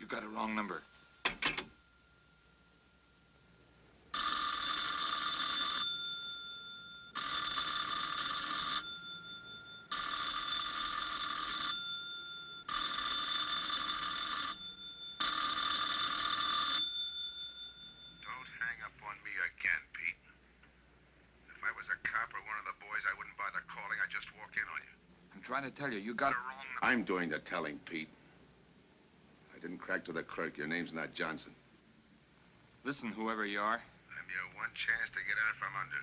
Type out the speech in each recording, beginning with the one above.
got a wrong number. Trying to tell you, you got it wrong. I'm doing the telling, Pete. I didn't crack to the clerk. Your name's not Johnson. Listen, whoever you are. I'm your one chance to get out from under.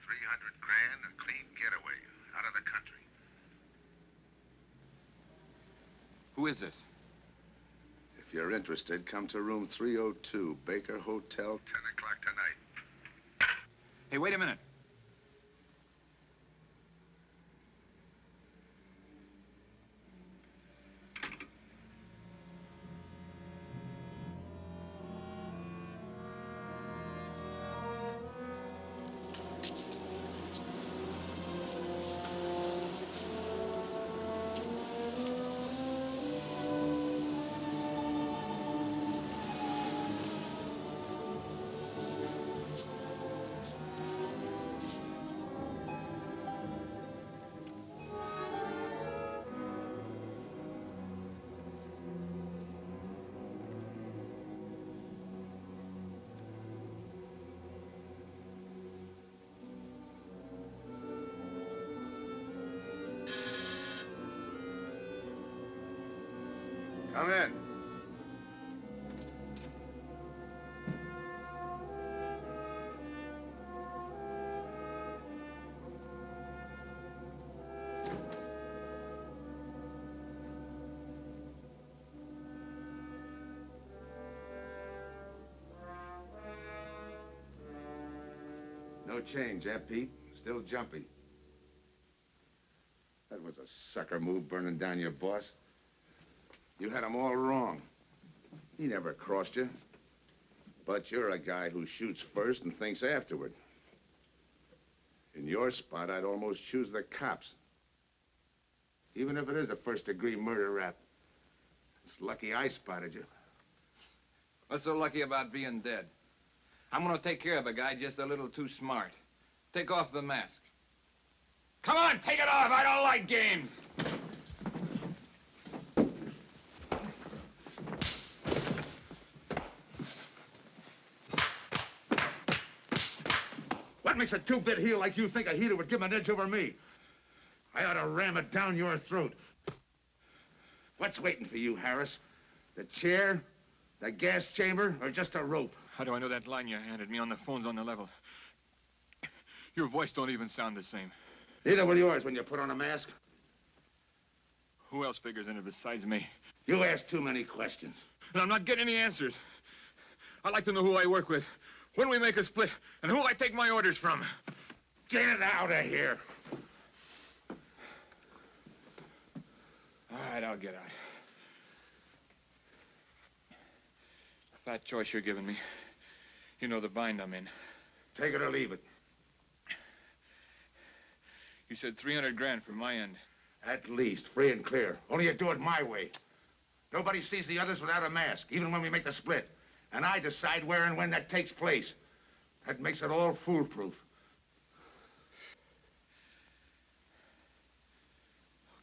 300 grand, a clean getaway, out of the country. Who is this? If you're interested, come to room 302, Baker Hotel. 10 o'clock tonight. Hey, wait a minute. Come in. No change, eh, Pete? Still jumpy. That was a sucker move, burning down your boss. You had him all wrong. He never crossed you. But you're a guy who shoots first and thinks afterward. In your spot, I'd almost choose the cops. Even if it is a first-degree murder rap. It's lucky I spotted you. What's so lucky about being dead? I'm gonna take care of a guy just a little too smart. Take off the mask. Come on, take it off! I don't like games! What makes a two-bit heel like you think a heater would give him an edge over me? I ought to ram it down your throat. What's waiting for you, Harris? The chair, the gas chamber, or just a rope? How do I know that line you handed me on the phone's on the level? Your voice don't even sound the same. Neither will yours when you put on a mask. Who else figures in it besides me? You ask too many questions. And I'm not getting any answers. I'd like to know who I work with, when we make a split, and who I take my orders from. Get out of here. All right, I'll get out. That choice you're giving me, you know the bind I'm in. Take it or leave it. You said 300 grand for my end. At least, free and clear. Only you do it my way. Nobody sees the others without a mask, even when we make the split. And I decide where and when that takes place. That makes it all foolproof.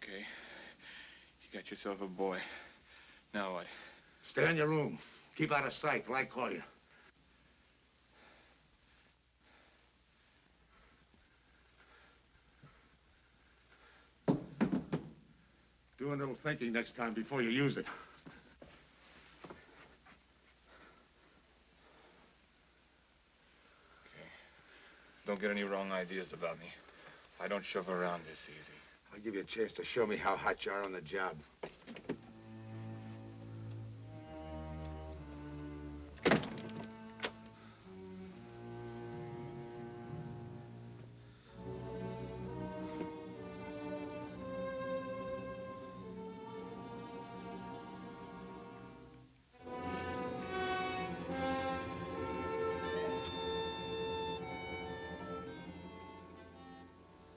Okay. You got yourself a boy. Now what? Stay in your room. Keep out of sight till I call you. Do a little thinking next time before you use it. Don't get any wrong ideas about me. I don't shove around this easy. I'll give you a chance to show me how hot you are on the job.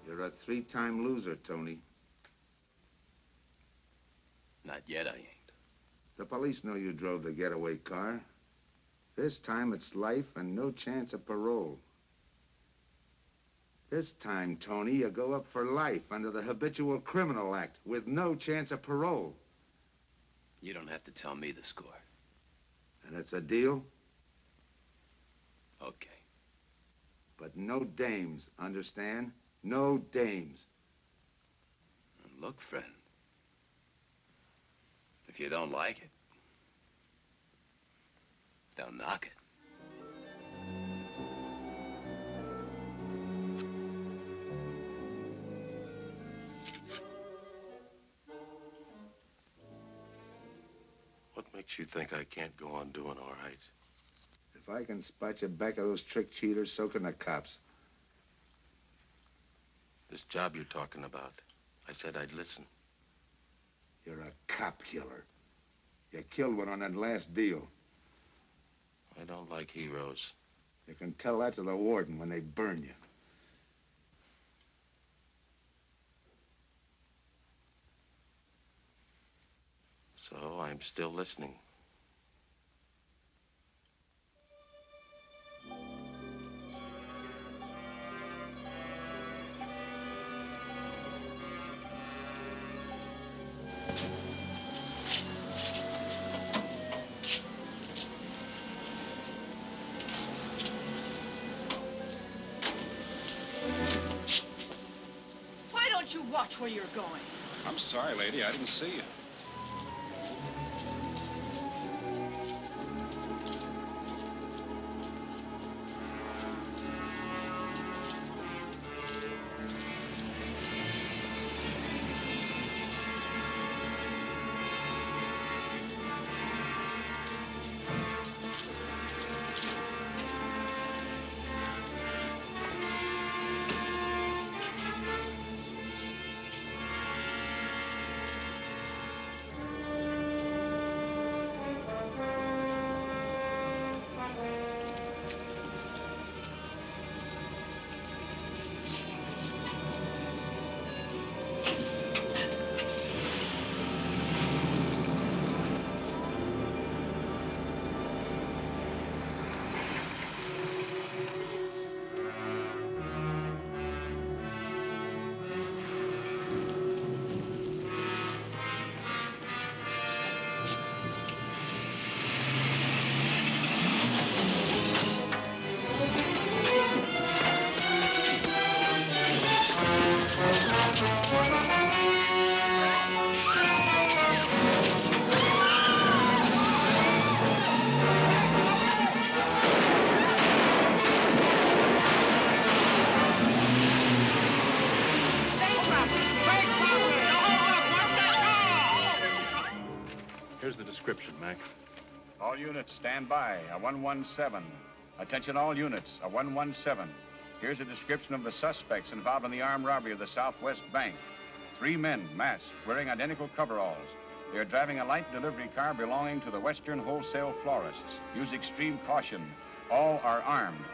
You're a three-time loser, Tony. Not yet, I ain't. The police know you drove the getaway car. This time it's life and no chance of parole. This time, Tony, you go up for life under the Habitual Criminal Act with no chance of parole. You don't have to tell me the score. And it's a deal? Okay. But no dames, understand? No dames. Look, friend. If you don't like it, don't knock it. What makes you think I can't go on doing all right? If I can spot you back of those trick cheaters, so can the cops. This job you're talking about, I said I'd listen. You're a cop killer. You killed one on that last deal. I don't like heroes. You can tell that to the warden when they burn you. So I'm still listening. Why don't you watch where you're going? I'm sorry, lady. I didn't see you. Here's the description, Mac. All units, stand by. A 117. Attention all units, a 117. Here's a description of the suspects involved in the armed robbery of the Southwest Bank. 3 men, masked, wearing identical coveralls. They are driving a light delivery car belonging to the Western Wholesale Florists. Use extreme caution. All are armed.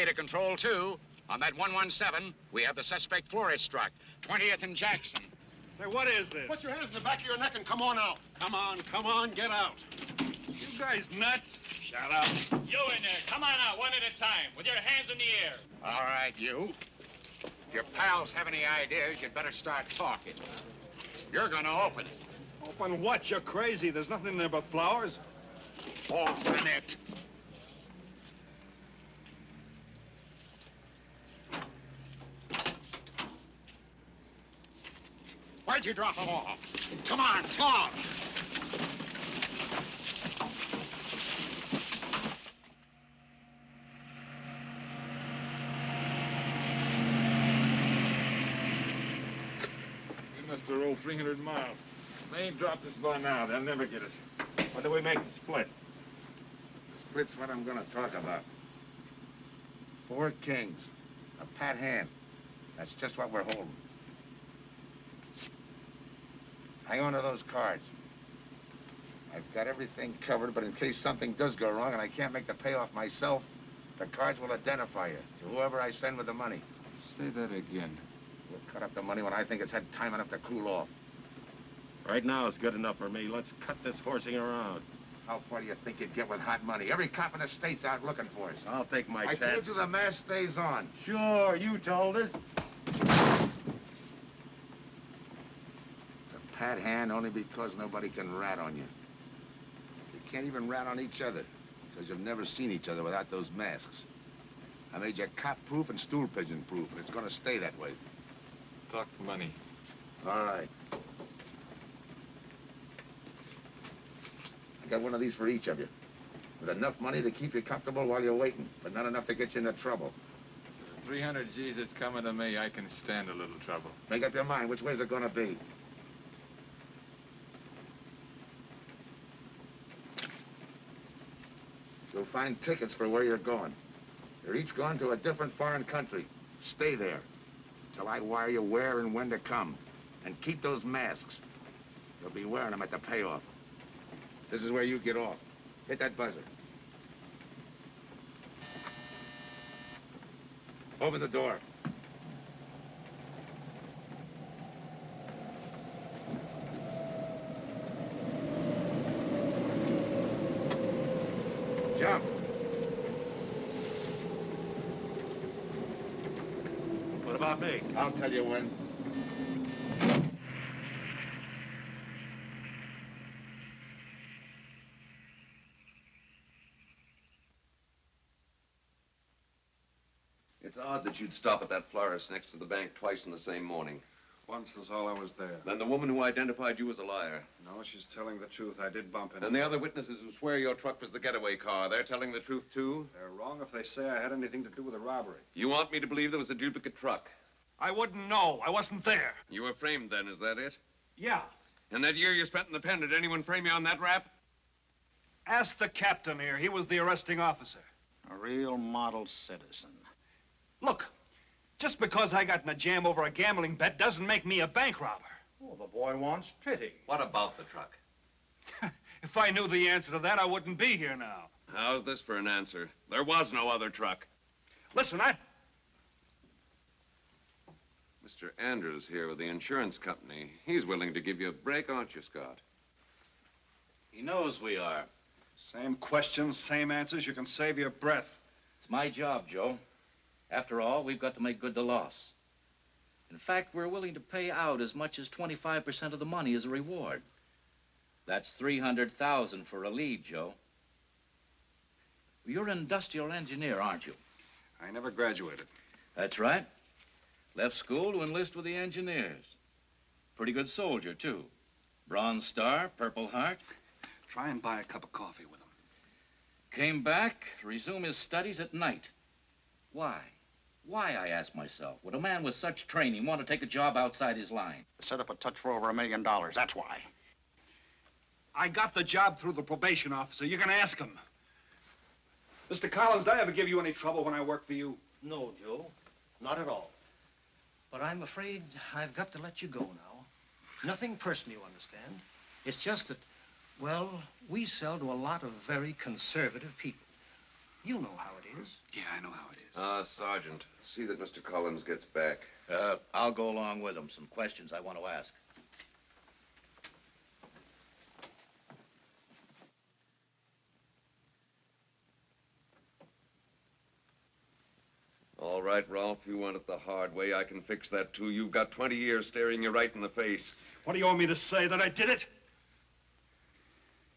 To Control 2. On that 117, we have the suspect florist struck. 20th and Jackson. Say, what is this? Put your hands in the back of your neck and come on out. Come on, get out. You guys nuts? Shut up. You in there. Come on out, one at a time, with your hands in the air. All right, you. If your pals have any ideas, you'd better start talking. You're going to open it. Open what? You're crazy. There's nothing in there but flowers. Off the net. Why'd you drop them off? Come on, come on. We must have rolled 300 miles. They ain't dropped us by now. They'll never get us. When do we make the split? The split's what I'm gonna talk about. 4 kings. A pat hand. That's just what we're holding. Hang on to those cards. I've got everything covered, but in case something does go wrong and I can't make the payoff myself, the cards will identify you to whoever I send with the money. Say that again. We'll cut up the money when I think it's had time enough to cool off. Right now is good enough for me. Let's cut this horsing around. How far do you think you'd get with hot money? Every cop in the state's out looking for us. I'll take my I chance. told you the mask stays on. Sure, you told us. It's a pat hand only because nobody can rat on you. You can't even rat on each other because you've never seen each other without those masks. I made you cop-proof and stool pigeon-proof, and it's going to stay that way. Talk money. All right. I got one of these for each of you. With enough money to keep you comfortable while you're waiting, but not enough to get you into trouble. 300 G's is coming to me. I can stand a little trouble. Make up your mind. Which way's it gonna be? You'll find tickets for where you're going. You're each going to a different foreign country. Stay there till I wire you where and when to come. And keep those masks. You'll be wearing them at the payoff. This is where you get off. Hit that buzzer. Open the door. Jump. What about me? I'll tell you when. It's odd that you'd stop at that florist next to the bank twice in the same morning. Once was all I was there. Then the woman who identified you as a liar. No, she's telling the truth. I did bump into And the other witnesses who swear your truck was the getaway car, they're telling the truth, too? They're wrong if they say I had anything to do with the robbery. You want me to believe there was a duplicate truck? I wouldn't know. I wasn't there. You were framed then, is that it? Yeah. And that year you spent in the pen, did anyone frame you on that rap? Ask the captain here. He was the arresting officer. A real model citizen. Look, just because I got in a jam over a gambling bet doesn't make me a bank robber. Oh, the boy wants pity. What about the truck? If I knew the answer to that, I wouldn't be here now. How's this for an answer? There was no other truck. Listen, Mr. Andrews here with the insurance company. He's willing to give you a break, aren't you, Scott? He knows we are. Same questions, same answers. You can save your breath. It's my job, Joe. After all, we've got to make good the loss. In fact, we're willing to pay out as much as 25% of the money as a reward. That's $300,000 for a lead, Joe. You're an industrial engineer, aren't you? I never graduated. That's right. Left school to enlist with the engineers. Pretty good soldier, too. Bronze Star, Purple Heart. Try and buy a cup of coffee with him. Came back to resume his studies at night. Why? Why, I ask myself, would a man with such training want to take a job outside his line? Set up a touch for over $1 million, that's why. I got the job through the probation officer. You can ask him. Mr. Collins, did I ever give you any trouble when I worked for you? No, Joe. Not at all. But I'm afraid I've got to let you go now. Nothing personal, you understand. It's just that, well, we sell to a lot of very conservative people. You know how it is. Yeah, I know how it is. Sergeant, see that Mr. Collins gets back. I'll go along with him. Some questions I want to ask. All right, Rolfe, you want it the hard way. I can fix that, too. You've got 20 years staring you right in the face. What do you want me to say, that I did it?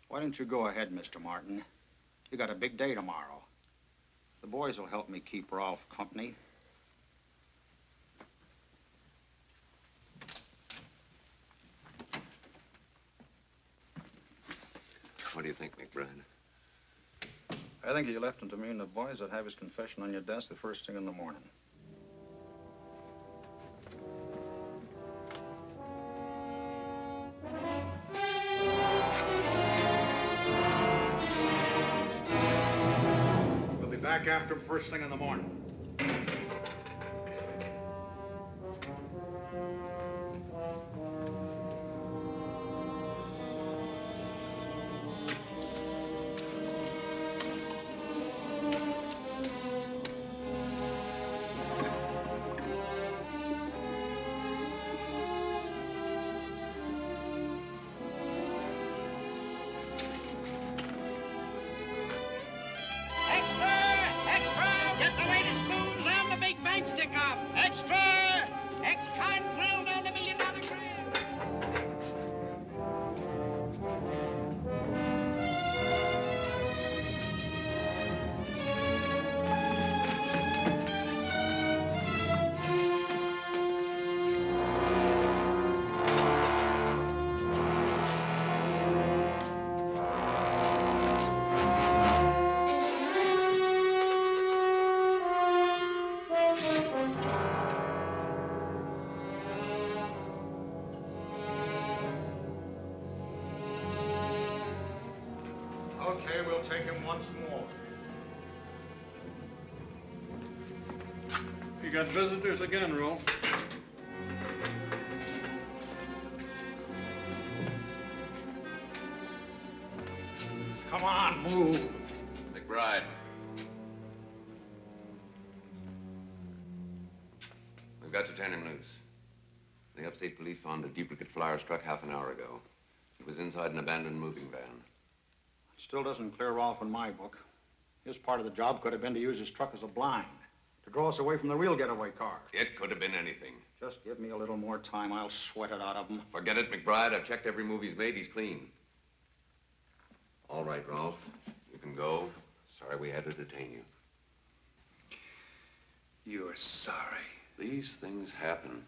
Why don't you go ahead, Mr. Martin? You got a big day tomorrow. The boys will help me keep Rolfe company. What do you think, McBride? I think you left him to me and the boys would have his confession on your desk the first thing in the morning. We'll be back after him first thing in the morning. Okay, we'll take him once more. You got visitors again, Rolfe. Come on, move. McBride. We've got to turn him loose. The upstate police found a duplicate flyer struck half an hour ago. It was inside an abandoned moving van. Still doesn't clear Rolfe in my book. His part of the job could have been to use his truck as a blind, to draw us away from the real getaway car. It could have been anything. Just give me a little more time. I'll sweat it out of him. Forget it, McBride. I've checked every move he's made. He's clean. All right, Rolfe. You can go. Sorry we had to detain you. You're sorry. These things happen.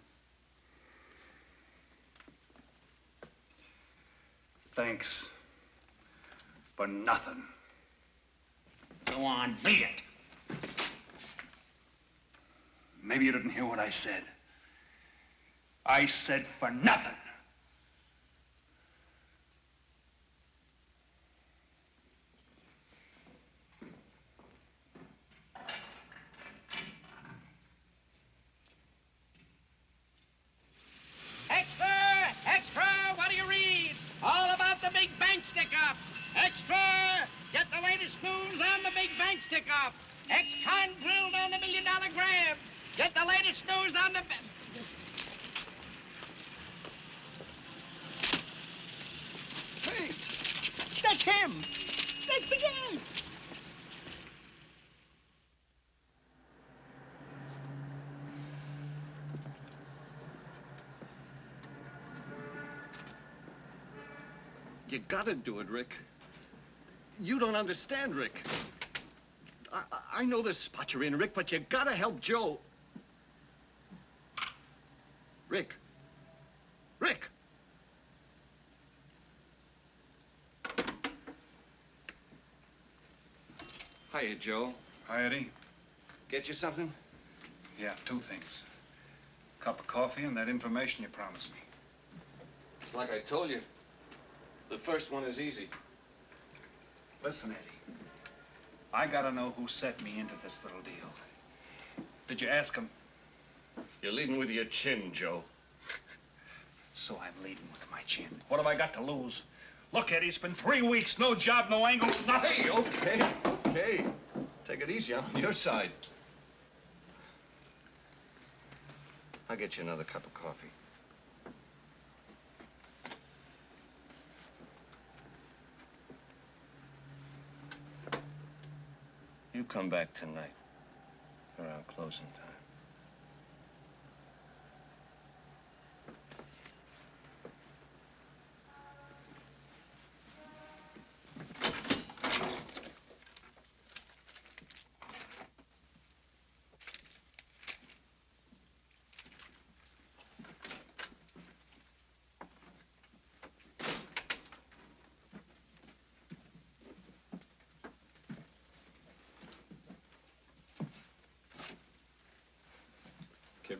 Thanks. For nothing. Go on, beat it. Maybe you didn't hear what I said. I said for nothing. Extra! Extra! What do you read? All about the big bank stick-up. Extra! Get the latest news on the big bank stick-up. Ex-con drilled on the $1 million grab. Get the latest news on the... Hey, that's him. That's the guy. You gotta do it, Rick. You don't understand, Rick. I know this spot you're in, Rick, but you gotta help Joe. Rick. Rick! Hiya, Joe. Hi, Eddie. Get you something? Yeah, 2 things. Cup of coffee and that information you promised me. It's like I told you. The first one is easy. Listen, Eddie. I gotta know who set me into this little deal. Did you ask him? You're leading with your chin, Joe. So I'm leading with my chin. What have I got to lose? Look, Eddie, it's been 3 weeks. No job, no angle, nothing. Hey, okay. Take it easy. I'm on your side. I'll get you another cup of coffee. You come back tonight, around closing time.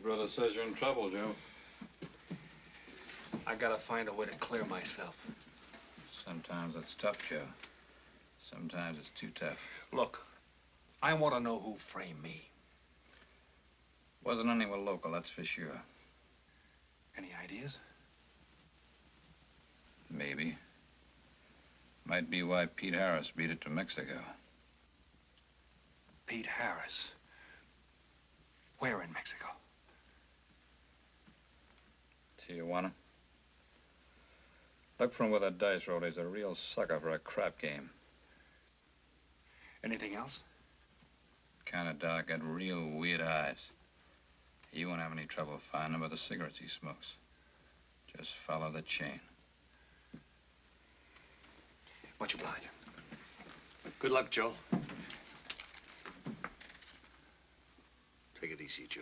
brother says you're in trouble, Joe. I gotta find a way to clear myself. Sometimes it's tough, Joe. Sometimes it's too tough. Look, I want to know who framed me. Wasn't anyone local, that's for sure. Any ideas? Maybe. Might be why Pete Harris beat it to Mexico. Pete Harris? Where in Mexico? Tijuana. Look for him with a dice roll. He's a real sucker for a crap game. Anything else? Kind of dark, got real weird eyes. You won't have any trouble finding him by the cigarettes he smokes. Just follow the chain. Much obliged. Good luck, Joe. Take it easy, Joe.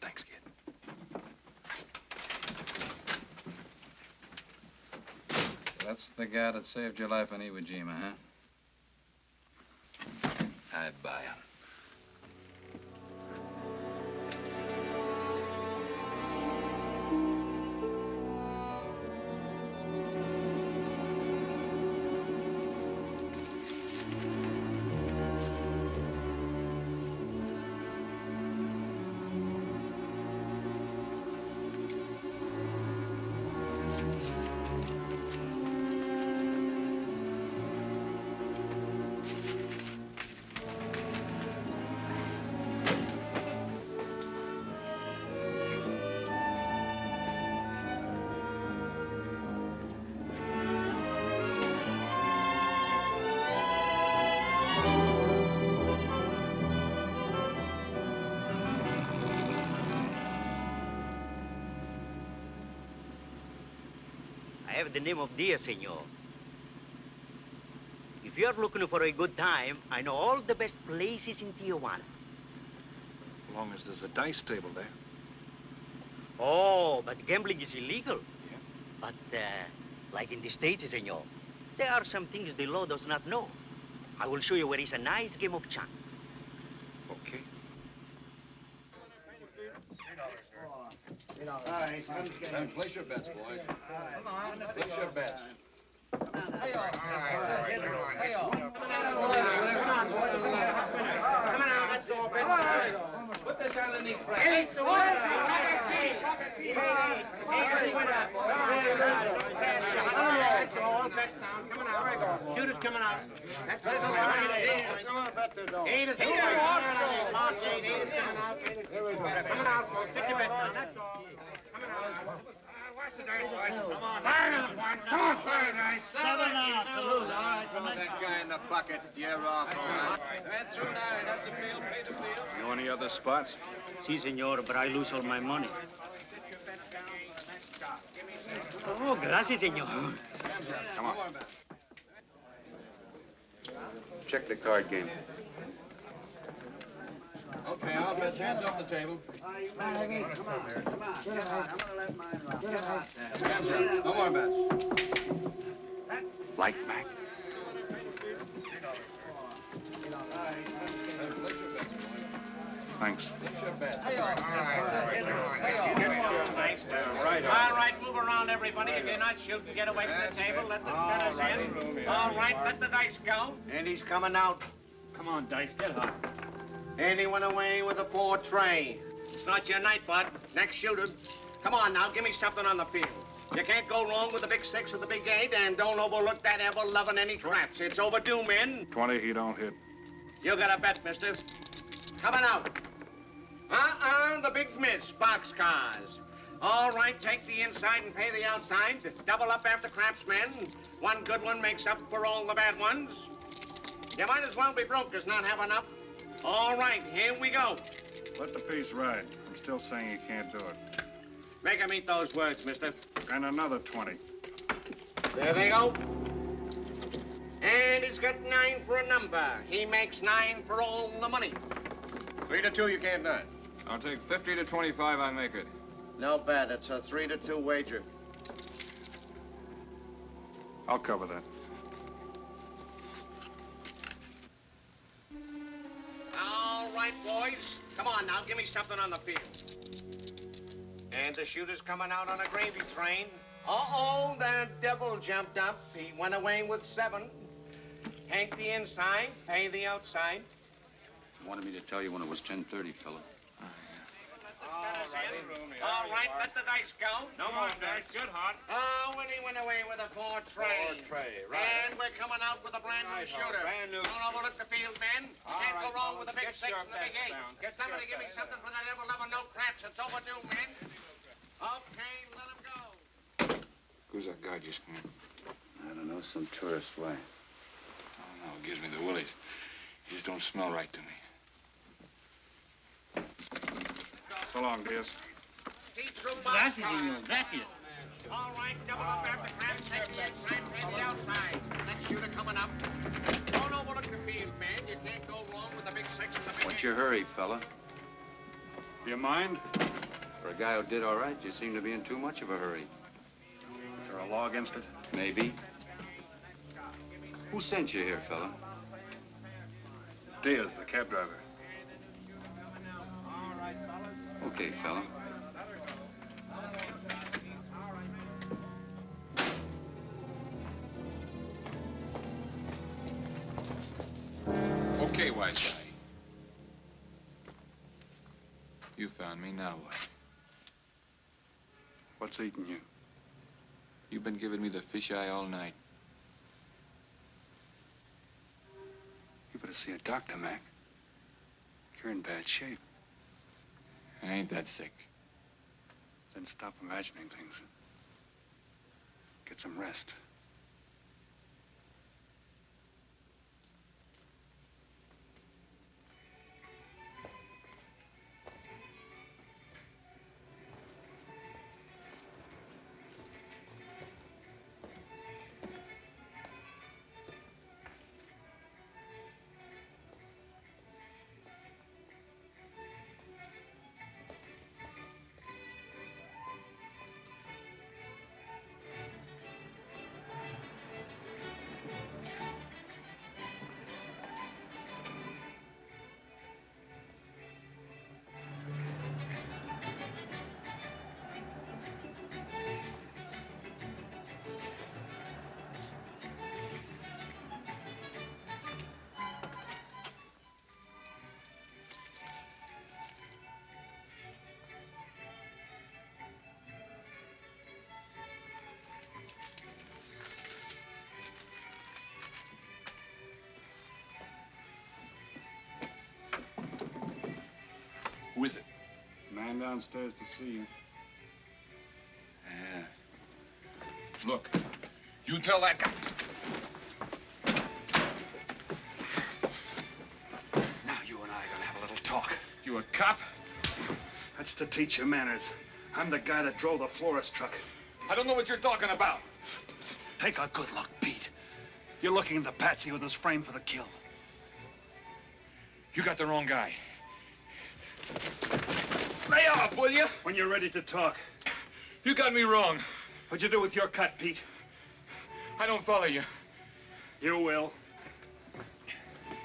Thanks, kid. That's the guy that saved your life in Iwo Jima, huh? I buy him. I have the name of Dia, senor. If you're looking for a good time, I know all the best places in Tijuana. As long as there's a dice table there. Oh, but gambling is illegal. Yeah. But, like in the States, senor, there are some things the law does not know. I will show you where is a nice game of chance. Okay. Place your bets, boys. Come on. Place your bets. Hey, come on out, let's go, Ben. Put this on the knee press. Eight to one. Shooters coming out. That's what it's about. 8 is coming out. March 8 is coming out. Coming out, folks. Get your bets on. That's all. Coming out. Watch the dice, boys. Come on. Fire them, boys. Come on, fire dice. 7 out to lose. All right, Throw that guy in the bucket. You're off. That's through 9. That's the field. Pay the field. You know any other spots? Si, senor, but I lose all my money. Oh, gracias, senor. Come on. Check the card game. Okay, I'll bet hands off the table. Come on. I'm gonna let mine run. Hands up. No more bets. Light back. Thanks. All right, move around, everybody. If you're not shooting, get away from the table. Let the betters in. All right, let the dice go. And he's coming out. Come on, Dice, get hot. And he went away with a 4 tray. It's not your night, bud. Next shooter. Come on now, give me something on the field. You can't go wrong with the big 6 or the big 8, and don't overlook that ever-loving any traps. It's overdue, men. 20, he don't hit. You got a bet, mister. Coming out. The big miss, boxcars. All right, take the inside and pay the outside. Double up after craps, men. One good one makes up for all the bad ones. You might as well be broke as not have enough. All right, here we go. Let the piece ride. I'm still saying you can't do it. Make him eat those words, mister. And another 20. There they go. And he's got 9 for a number. He makes 9 for all the money. 3 to 2, you can't nine. I'll take 50 to 25, I make it. No bad. It's a 3 to 2 wager. I'll cover that. All right. right, boys. Come on now, give me something on the field. And the shooter's coming out on a gravy train. Uh-oh, the devil jumped up. He went away with 7. Hank the inside, pay the outside. Wanted me to tell you when it was 10:30, fella. All right, let the dice go. No more dice. Good, Hart. Oh, when he went away with a 4 tray. 4 tray, right. And we're coming out with a brand new shooter. Brand new. Don't overlook the field, men. Can't go wrong with the big 6 and the big 8. Get Somebody give me something for that ever-loving no craps. It's overdue, men. Okay, let him go. Who's that guy just come in? I don't know, some tourist. Why? Oh, no, it gives me the willies. He just don't smell right to me. So long, Diaz. Gracias, senor. Gracias. All right, double up after craps. Take the inside, pay the outside. Next shooter coming up. Don't overlook the field, man. You can't go wrong with the big 6 and the big 8. What's your hurry, fella? Do you mind? For a guy who did all right, you seem to be in too much of a hurry. Is there a law against it? Maybe. Who sent you here, fella? Diaz, the cab driver. Okay, fella. Okay, wise guy. You found me, now what? What's eating you? You've been giving me the fish eye all night. You better see a doctor, Mac. You're in bad shape. I ain't that sick. Then stop imagining things. Get some rest. Who is it? Man downstairs to see you. Yeah. Look, you tell that guy. Now you and I are gonna have a little talk. You a cop? That's to teach you manners. I'm the guy that drove the florist truck. I don't know what you're talking about. Take a good look, Pete. You're looking into Patsy with his frame for the kill. You got the wrong guy. Lay off, will you? When you're ready to talk. You got me wrong. What'd you do with your cut, Pete? I don't follow you. You will.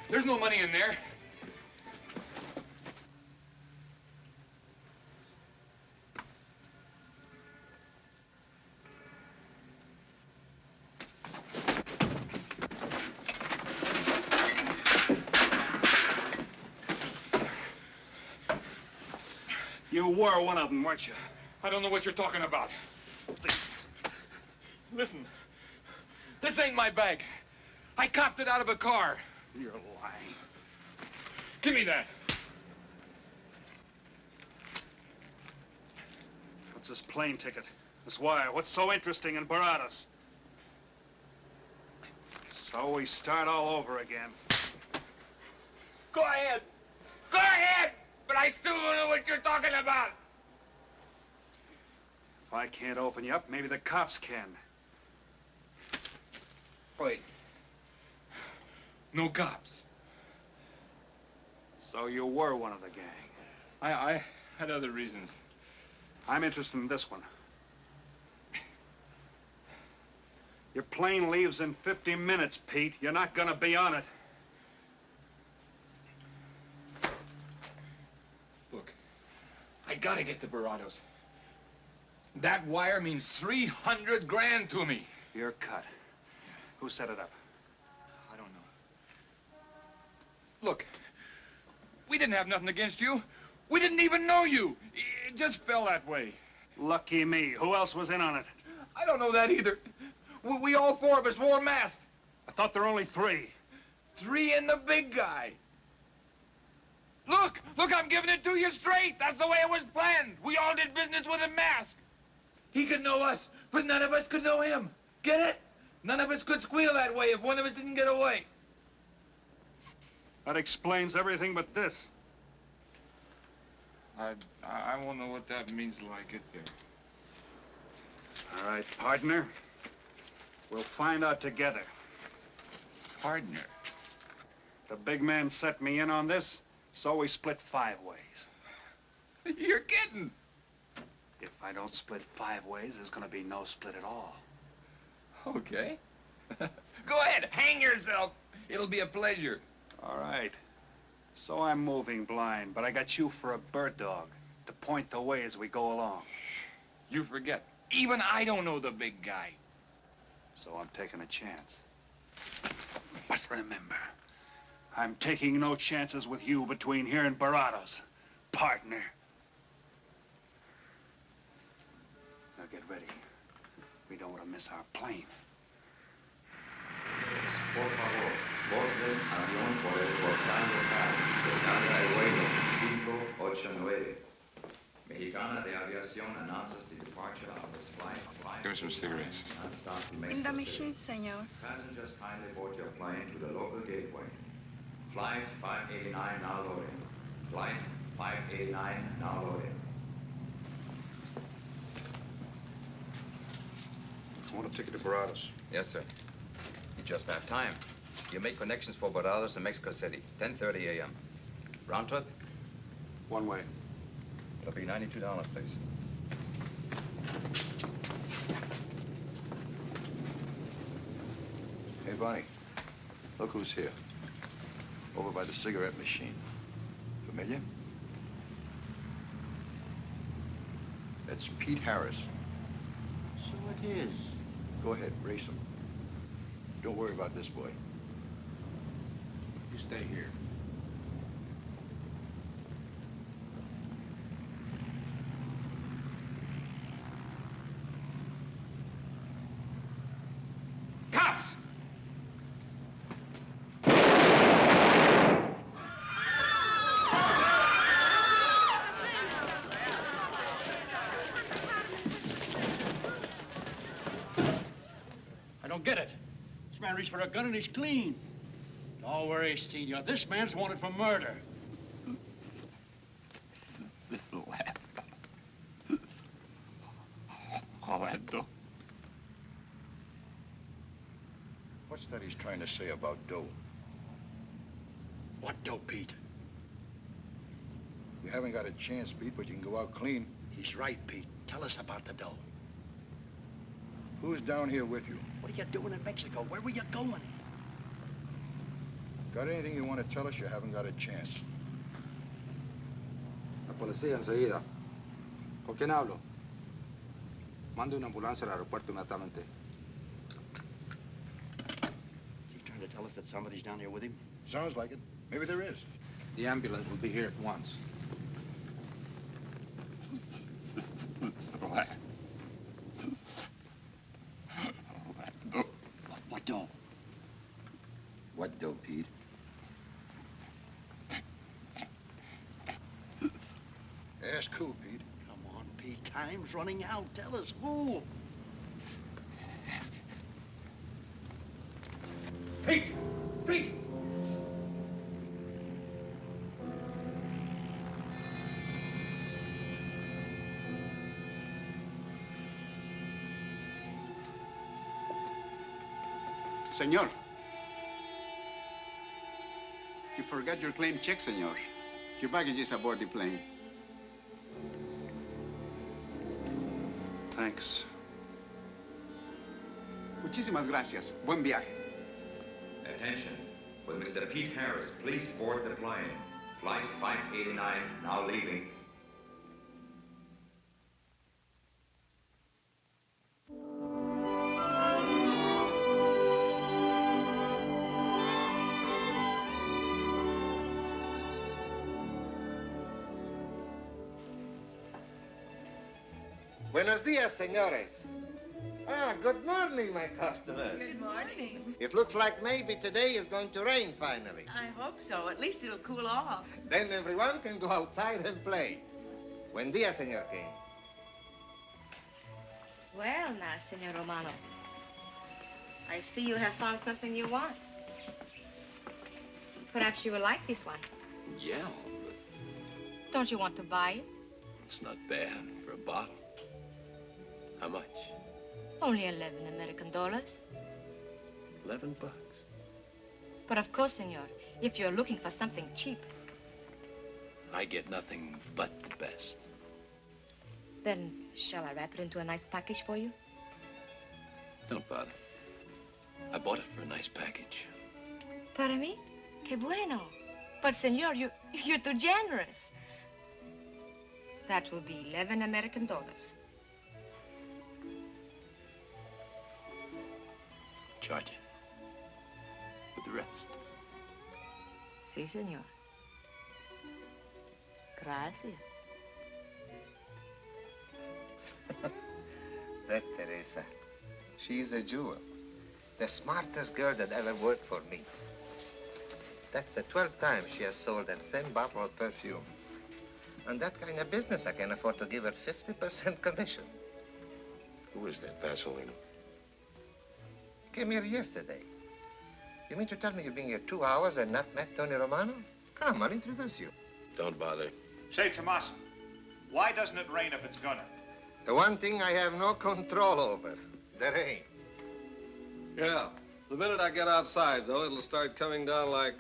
There's no money in there. You were one of them, weren't you? I don't know what you're talking about. Listen, this ain't my bag. I copped it out of a car. You're lying. Give me that. What's this plane ticket? This wire? What's so interesting in Baradas? So we start all over again. Go ahead. Go ahead! But I still don't know what you're talking about. If I can't open you up, maybe the cops can. Wait. No cops. So you were one of the gang. I had other reasons. I'm interested in this one. Your plane leaves in 50 minutes, Pete. You're not gonna be on it. gotta get to Barados. That wire means 300 grand to me. You're cut. Who set it up? I don't know. Look, we didn't have nothing against you. We didn't even know you. It just fell that way. Lucky me. Who else was in on it? I don't know that either. We all four of us wore masks. I thought there were only 3. 3 and the big guy. Look, I'm giving it to you straight. That's the way it was planned. We all did business with a mask. He could know us, but none of us could know him. Get it? None of us could squeal that way if one of us didn't get away. That explains everything but this. I won't know what that means till I get there. All right, partner. We'll find out together. Partner? The big man set me in on this, so we split 5 ways. You're kidding. If I don't split 5 ways, there's gonna be no split at all. Okay. Go ahead, hang yourself. It'll be a pleasure. All right. So I'm moving blind, but I got you for a bird dog to point the way as we go along. You forget. Even I don't know the big guy. So I'm taking a chance. But remember, I'm taking no chances with you between here and Barados, partner. Now get ready. We don't want to miss our plane. Por favor, borde avión por el portal local, cercano al vuelo 589. Mexicana de Aviación announces the departure of its flight. Give me some cigarettes. In the machine, senor. Passengers kindly board your plane to the local gateway. Flight 589 now loading. Flight 589 now loading. I want a ticket to Barados. Yes, sir. You just have time. You make connections for Barados and Mexico City, 10:30 a.m. Round trip? One way. It'll be $92, please. Hey, Bonnie. Look who's here. Over by the cigarette machine. Familiar? That's Pete Harris. So it is. Go ahead, race him. Don't worry about this boy. You stay here. Cops! I don't get it. This man reached for a gun and he's clean. Don't worry, senor. This man's wanted for murder. This lad. Orlando. What's that he's trying to say about dough? What dough, Pete? You haven't got a chance, Pete, but you can go out clean. He's right, Pete. Tell us about the dough. Who's down here with you? What are you doing in Mexico? Where were you going? Got anything you want to tell us? You haven't got a chance. La policía enseguida. ¿Con quién hablo? Mande una ambulancia al aeropuerto inmediatamente. Is he trying to tell us that somebody's down here with him? Sounds like it. Maybe there is. The ambulance will be here at once. What dough? What dough, Pete? Ask who, Pete? Come on, Pete. Time's running out. Tell us who. Pete! Pete! Senor. You forgot your claim check, senor. Your baggage is aboard the plane. Thanks. Muchísimas gracias. Buen viaje. Attention. With Mr. Pete Harris, please board the plane. Flight 589 now leaving. Buenos dias, senores. Ah, good morning, my customers. Good morning. It looks like maybe today is going to rain finally. I hope so. At least it'll cool off. Then everyone can go outside and play. Buen dia, Senor Kane. Well, now, Senor Romano, I see you have found something you want. Perhaps you will like this one. Yeah, but Don't you want to buy it? it's not bad for a bottle. How much? Only 11 American dollars. $11. But of course, senor, if you're looking for something cheap, I get nothing but the best. then shall I wrap it into a nice package for you? Don't bother. I bought it for a nice package. Para mí? Que bueno. But, senor, you're too generous. That will be 11 American dollars. Charge it. With the rest. Sí, senor. Gracias. That Teresa, she's a jewel. The smartest girl that ever worked for me. That's the 12th time she has sold that same bottle of perfume. On that kind of business, I can afford to give her 50% commission. Who is that Vaseline? Came here yesterday. You mean to tell me you've been here 2 hours and not met Tony Romano? Come, I'll introduce you. Don't bother. Say, Tomas, why doesn't it rain if it's gonna? The one thing I have no control over, the rain. Yeah. The minute I get outside, though, it'll start coming down like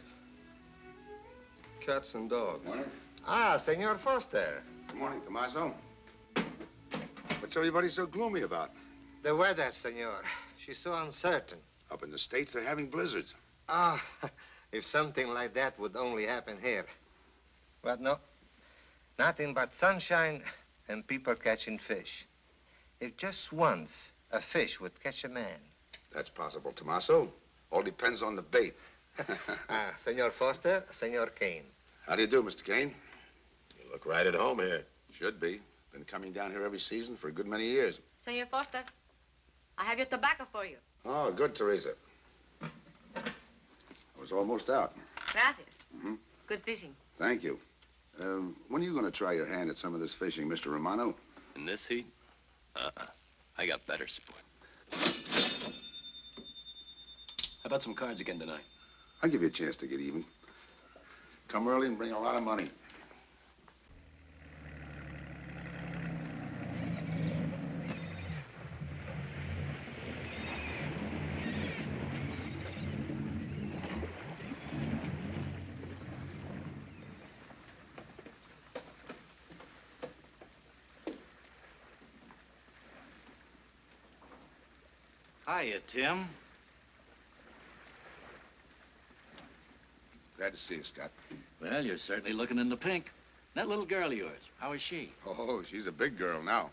cats and dogs. Morning. Ah, Senor Foster. Good morning, Tommaso. What's everybody so gloomy about? The weather, senor. She's so uncertain. Up in the States, they're having blizzards. Ah, if something like that would only happen here. But no, nothing but sunshine and people catching fish. If just once a fish would catch a man. That's possible, Tommaso. All depends on the bait. Ah, Senor Foster, Senor Kane. How do you do, Mr. Kane? You look right at home here. Should be. Been coming down here every season for a good many years. Senor Foster, I have your tobacco for you. Oh, good, Teresa. I was almost out. Gracias. Mm-hmm. Good fishing. Thank you. When are you going to try your hand at some of this fishing, Mr. Romano? In this heat? I got better sport. How about some cards again tonight? I'll give you a chance to get even. Come early and bring a lot of money. Hiya, Tim. Glad to see you, Scott. Well, you're certainly looking in the pink. That little girl of yours, how is she? Oh, she's a big girl now.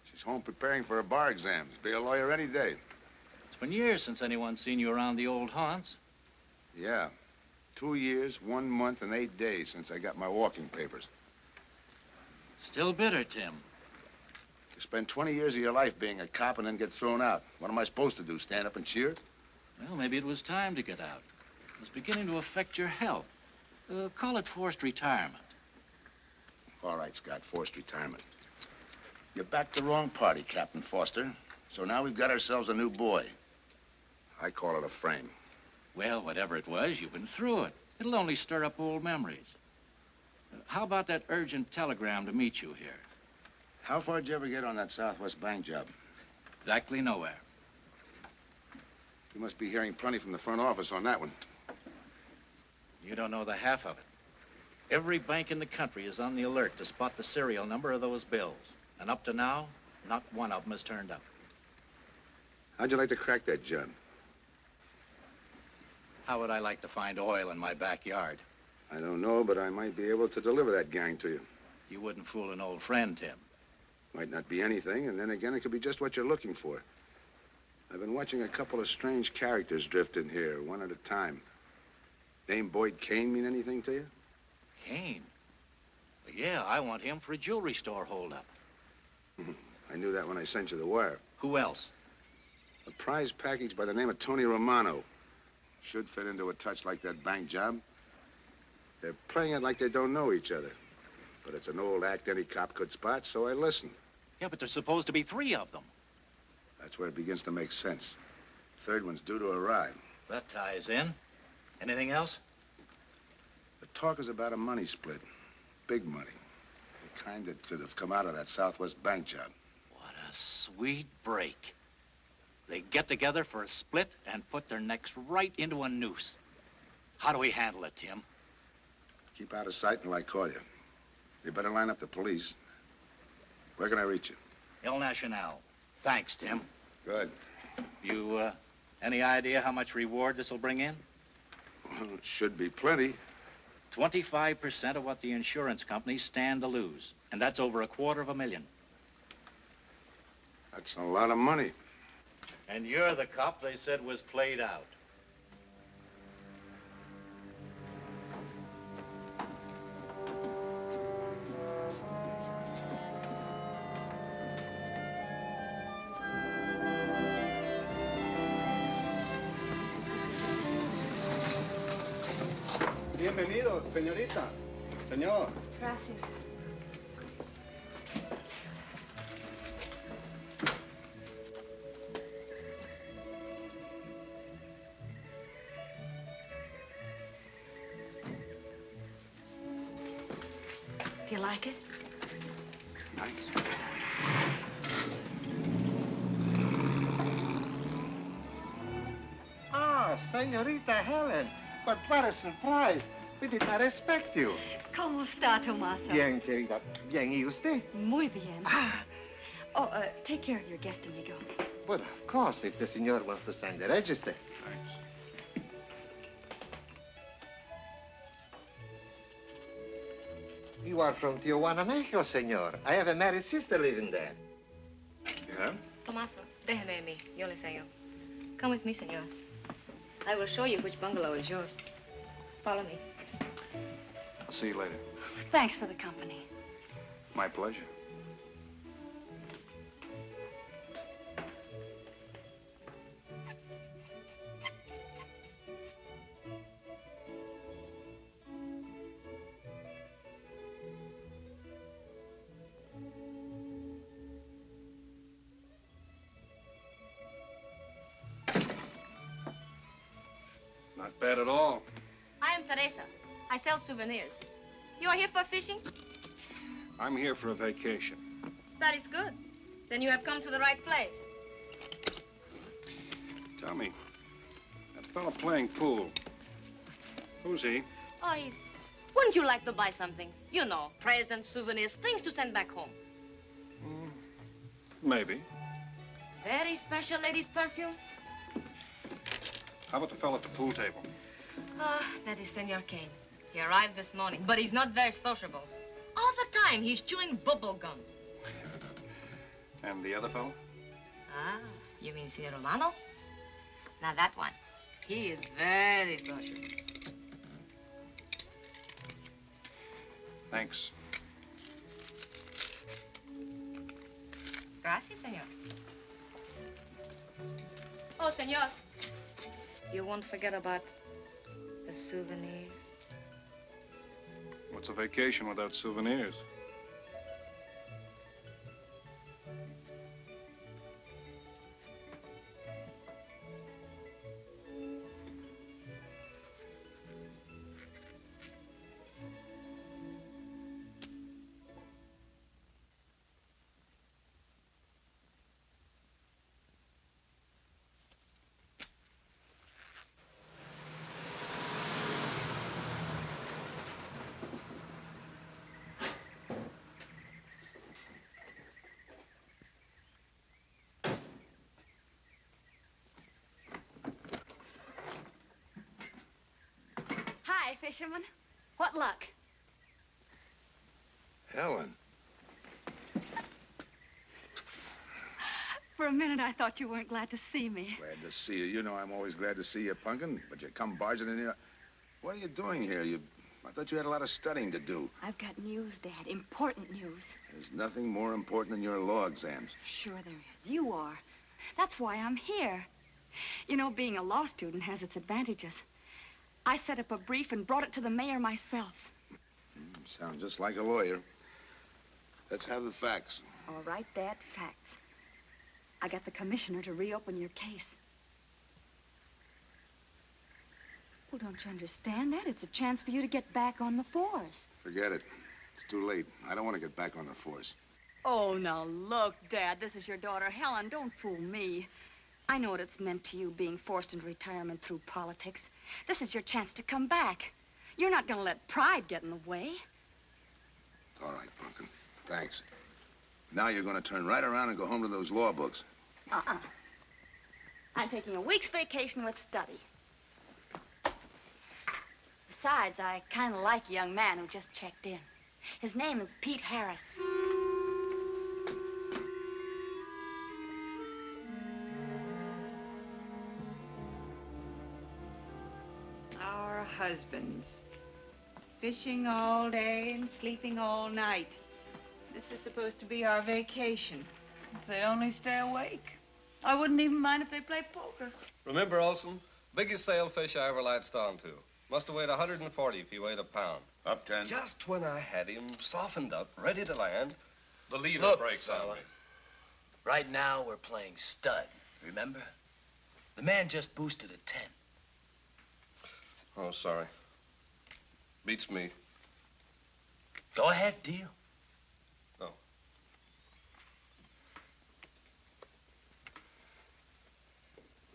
She's home preparing for her bar exams. Be a lawyer any day. It's been years since anyone's seen you around the old haunts. Yeah. 2 years, 1 month, and 8 days since I got my walking papers. Still bitter, Tim. You spend 20 years of your life being a cop and then get thrown out. What am I supposed to do, stand up and cheer? Well, maybe it was time to get out. It was beginning to affect your health. Call it forced retirement. All right, Scott, forced retirement. You backed the wrong party, Captain Foster. So now we've got ourselves a new boy. I call it a frame. Well, whatever it was, you've been through it. It'll only stir up old memories. How about that urgent telegram to meet you here? How far did you ever get on that Southwest Bank job? Exactly nowhere. You must be hearing plenty from the front office on that one. You don't know the half of it. Every bank in the country is on the alert to spot the serial number of those bills. And up to now, not one of them has turned up. How'd you like to crack that job? How would I like to find oil in my backyard? I don't know, but I might be able to deliver that gang to you. You wouldn't fool an old friend, Tim. Might not be anything, and then again, it could be just what you're looking for. I've been watching a couple of strange characters drift in here, one at a time. Name Boyd Kane mean anything to you? Kane? Yeah, I want him for a jewelry store holdup. I knew that when I sent you the wire. Who else? A prize package by the name of Tony Romano. Should fit into a touch like that bank job. They're playing it like they don't know each other. But it's an old act any cop could spot, so I listened. Yeah, but there's supposed to be 3 of them. That's where it begins to make sense. Third one's due to arrive. That ties in. Anything else? The talk is about a money split. Big money. The kind that could have come out of that Southwest bank job. What a sweet break. They get together for a split and put their necks right into a noose. How do we handle it, Tim? Keep out of sight until I call you. You better line up the police. Where can I reach you? El Nacional. Thanks, Tim. Good. You, any idea how much reward this will bring in? Well, it should be plenty. 25% of what the insurance companies stand to lose. And that's over $250,000. That's a lot of money. And you're the cop they said was played out. Bienvenido, señorita. Señor. Gracias. Do you like it? Nice. Ah, señorita Helen. But what a surprise. We did not expect you. ¿Cómo está, Tomaso? Bien, querida. Bien, ¿y usted? Muy bien. Oh, take care of your guest, amigo. But of course, if the señor wants to sign the register. You are from Tijuana, Mexico, señor. I have a married sister living there. Yeah? Tomaso, déjeme a mí. Yo le enseño. Come with me, señor. I will show you which bungalow is yours. Follow me. I'll see you later. Thanks for the company. My pleasure. Not bad at all. I am Teresa. I sell souvenirs. You are here for fishing? I'm here for a vacation. That is good. Then you have come to the right place. Tell me, that fella playing pool, who's he? Oh, he's... Wouldn't you like to buy something? You know, presents, souvenirs, things to send back home. Maybe. Very special ladies' perfume. How about the fella at the pool table? Ah, that is Senor Kane. He arrived this morning, but he's not very sociable. All the time, he's chewing bubble gum. And the other fella? Ah, you mean Senor Romano? Now, that one. He is very social. Thanks. Gracias, senor. Oh, senor. You won't forget about the souvenirs? What's a vacation without souvenirs? Hi, fisherman. What luck? Helen. For a minute, I thought you weren't glad to see me. Glad to see you. You know I'm always glad to see you, Punkin, but you come barging in here. What are you doing here? You I thought you had a lot of studying to do. I've got news, Dad. Important news. There's nothing more important than your law exams. Sure there is. You are. That's why I'm here. You know, being a law student has its advantages. I set up a brief and brought it to the mayor myself. Sounds just like a lawyer. Let's have the facts. All right, Dad, facts. I got the commissioner to reopen your case. Well, don't you understand that? It's a chance for you to get back on the force. Forget it. It's too late. I don't want to get back on the force. Oh, now look, Dad, this is your daughter, Helen. Don't fool me. I know what it's meant to you, being forced into retirement through politics. This is your chance to come back. You're not going to let pride get in the way. All right, Pumpkin. Thanks. Now you're going to turn right around and go home to those law books. Uh-uh. I'm taking a week's vacation with study. Besides, I kind of like a young man who just checked in. His name is Pete Harris. Our husbands. Fishing all day and sleeping all night. This is supposed to be our vacation. If they only stay awake. I wouldn't even mind if they play poker. Remember, Olson, biggest sailfish I ever latched onto. Must have weighed 140 if he weighed a pound. Up 10. Just when I had him softened up, ready to land, the leader Look, breaks fella, on me. right now we're playing stud, remember? The man just boosted a 10. Oh, sorry. Beats me. Go ahead, deal. No.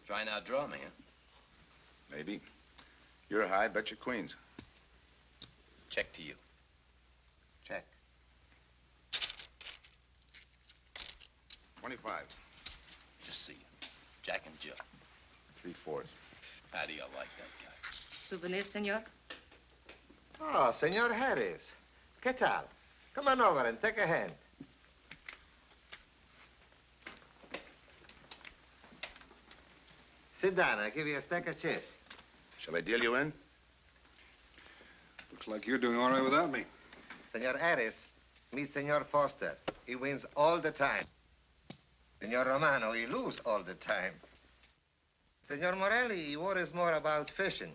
Try and outdraw me, huh? Maybe. You're high, bet your queens. Check to you. Check. 25. Just see you. Jack and Jill. 3/4. How do you like that guy? Souvenir, senor? Oh, Senor Harris. ¿Qué tal? Come on over and take a hand. Sit down. I'll give you a stack of chips. Shall I deal you in? Looks like you're doing all right without me. Senor Harris, meet Senor Foster. He wins all the time. Senor Romano, he loses all the time. Senor Morelli, he worries more about fishing.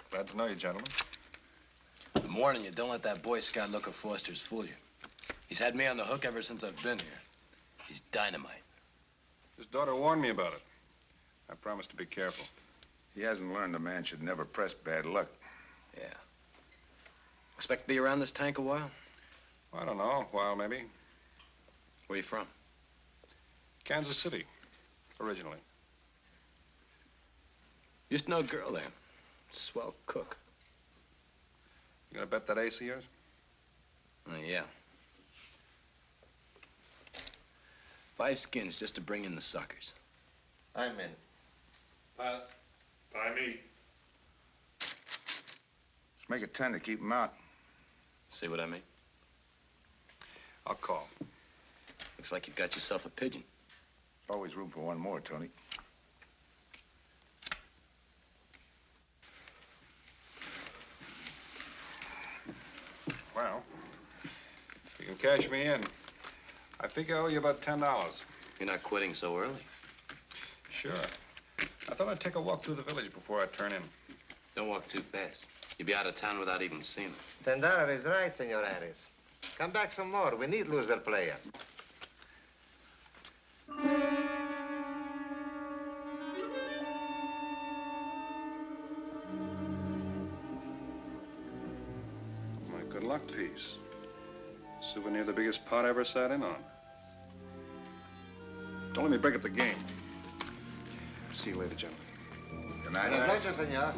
Glad to know you, gentlemen. I'm warning you, don't let that Boy Scout look of Foster's fool you. He's had me on the hook ever since I've been here. He's dynamite. His daughter warned me about it. I promised to be careful. He hasn't learned a man should never press bad luck. Yeah. Expect to be around this tank a while? I don't know, a while maybe. Where you from? Kansas City, originally. Used to know a girl there. Swell cook. You gonna bet that ace of yours? Yeah. 5 skins just to bring in the suckers. I'm in. Pass. Tie me. Let's make it 10 to keep him out. See what I mean? I'll call. Looks like you've got yourself a pigeon. Always room for one more, Tony. Well, if you can cash me in, I think I owe you about $10. You're not quitting so early. Sure. I thought I'd take a walk through the village before I turn in. Don't walk too fast. You'll be out of town without even seeing it. $10 is right, Senor Harris. Come back some more. We need loser player. My good luck piece. Souvenir the biggest pot I ever sat in on. Don't let me break up the game. See you later, gentlemen. Good night. Buenas noches, senor.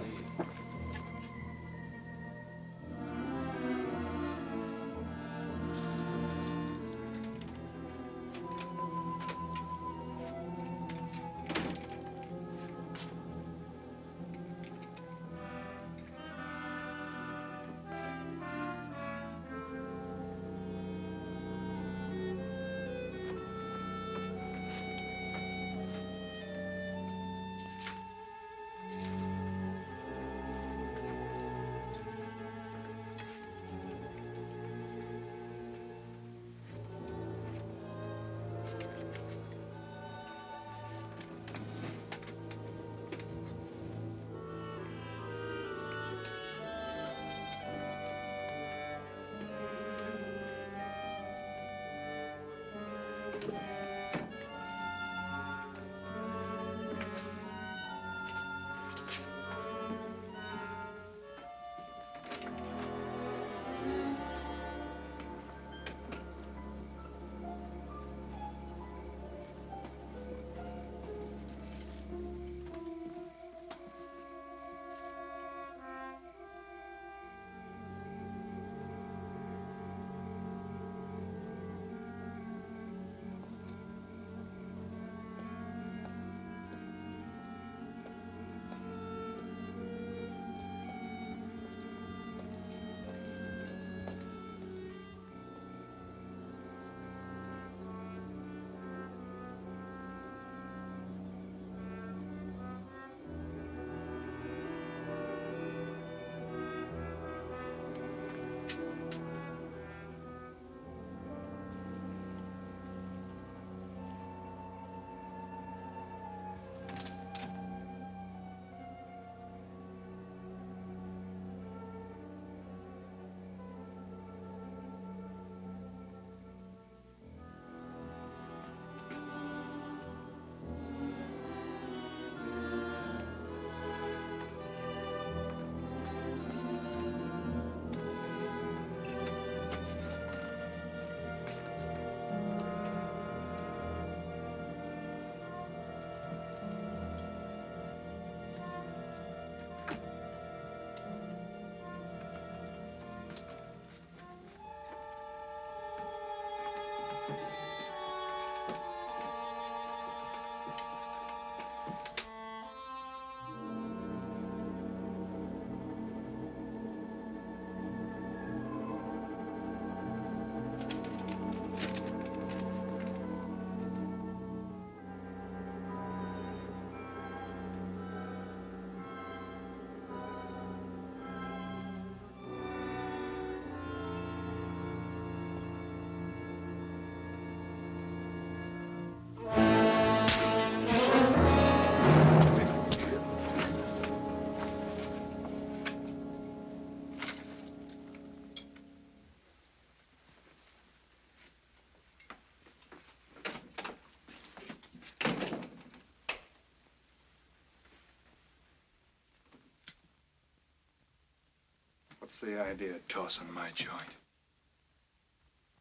What's the idea of tossing my joint?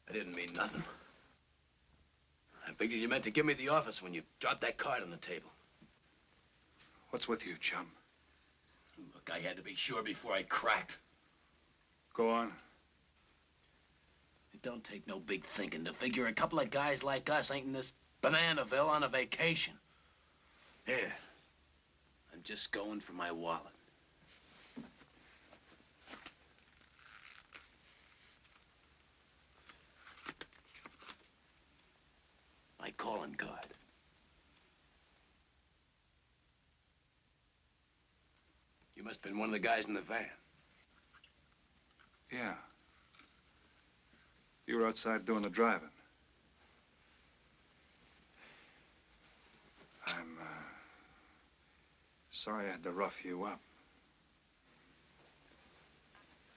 I didn't mean nothing. I figured you meant to give me the office when you dropped that card on the table. What's with you, chum? Look, I had to be sure before I cracked. Go on. It don't take no big thinking to figure a couple of guys like us ain't in this Bananaville on a vacation. Here, I'm just going for my wallet. My calling card. You must have been one of the guys in the van. Yeah. You were outside doing the driving. I'm, sorry I had to rough you up.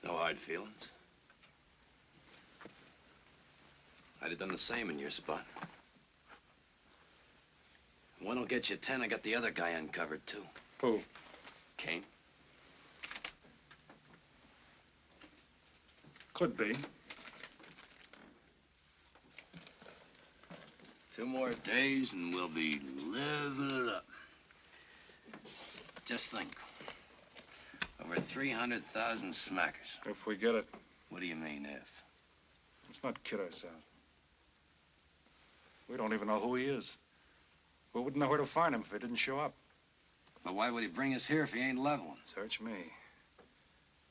No hard feelings. I'd have done the same in your spot. One will get you 10. I got the other guy uncovered, too. Who? Kane. Could be. 2 more days and we'll be living it up. Just think. Over 300,000 smackers. If we get it. What do you mean, if? Let's not kid ourselves. We don't even know who he is. We wouldn't know where to find him if he didn't show up. But why would he bring us here if he ain't leveling? Search me.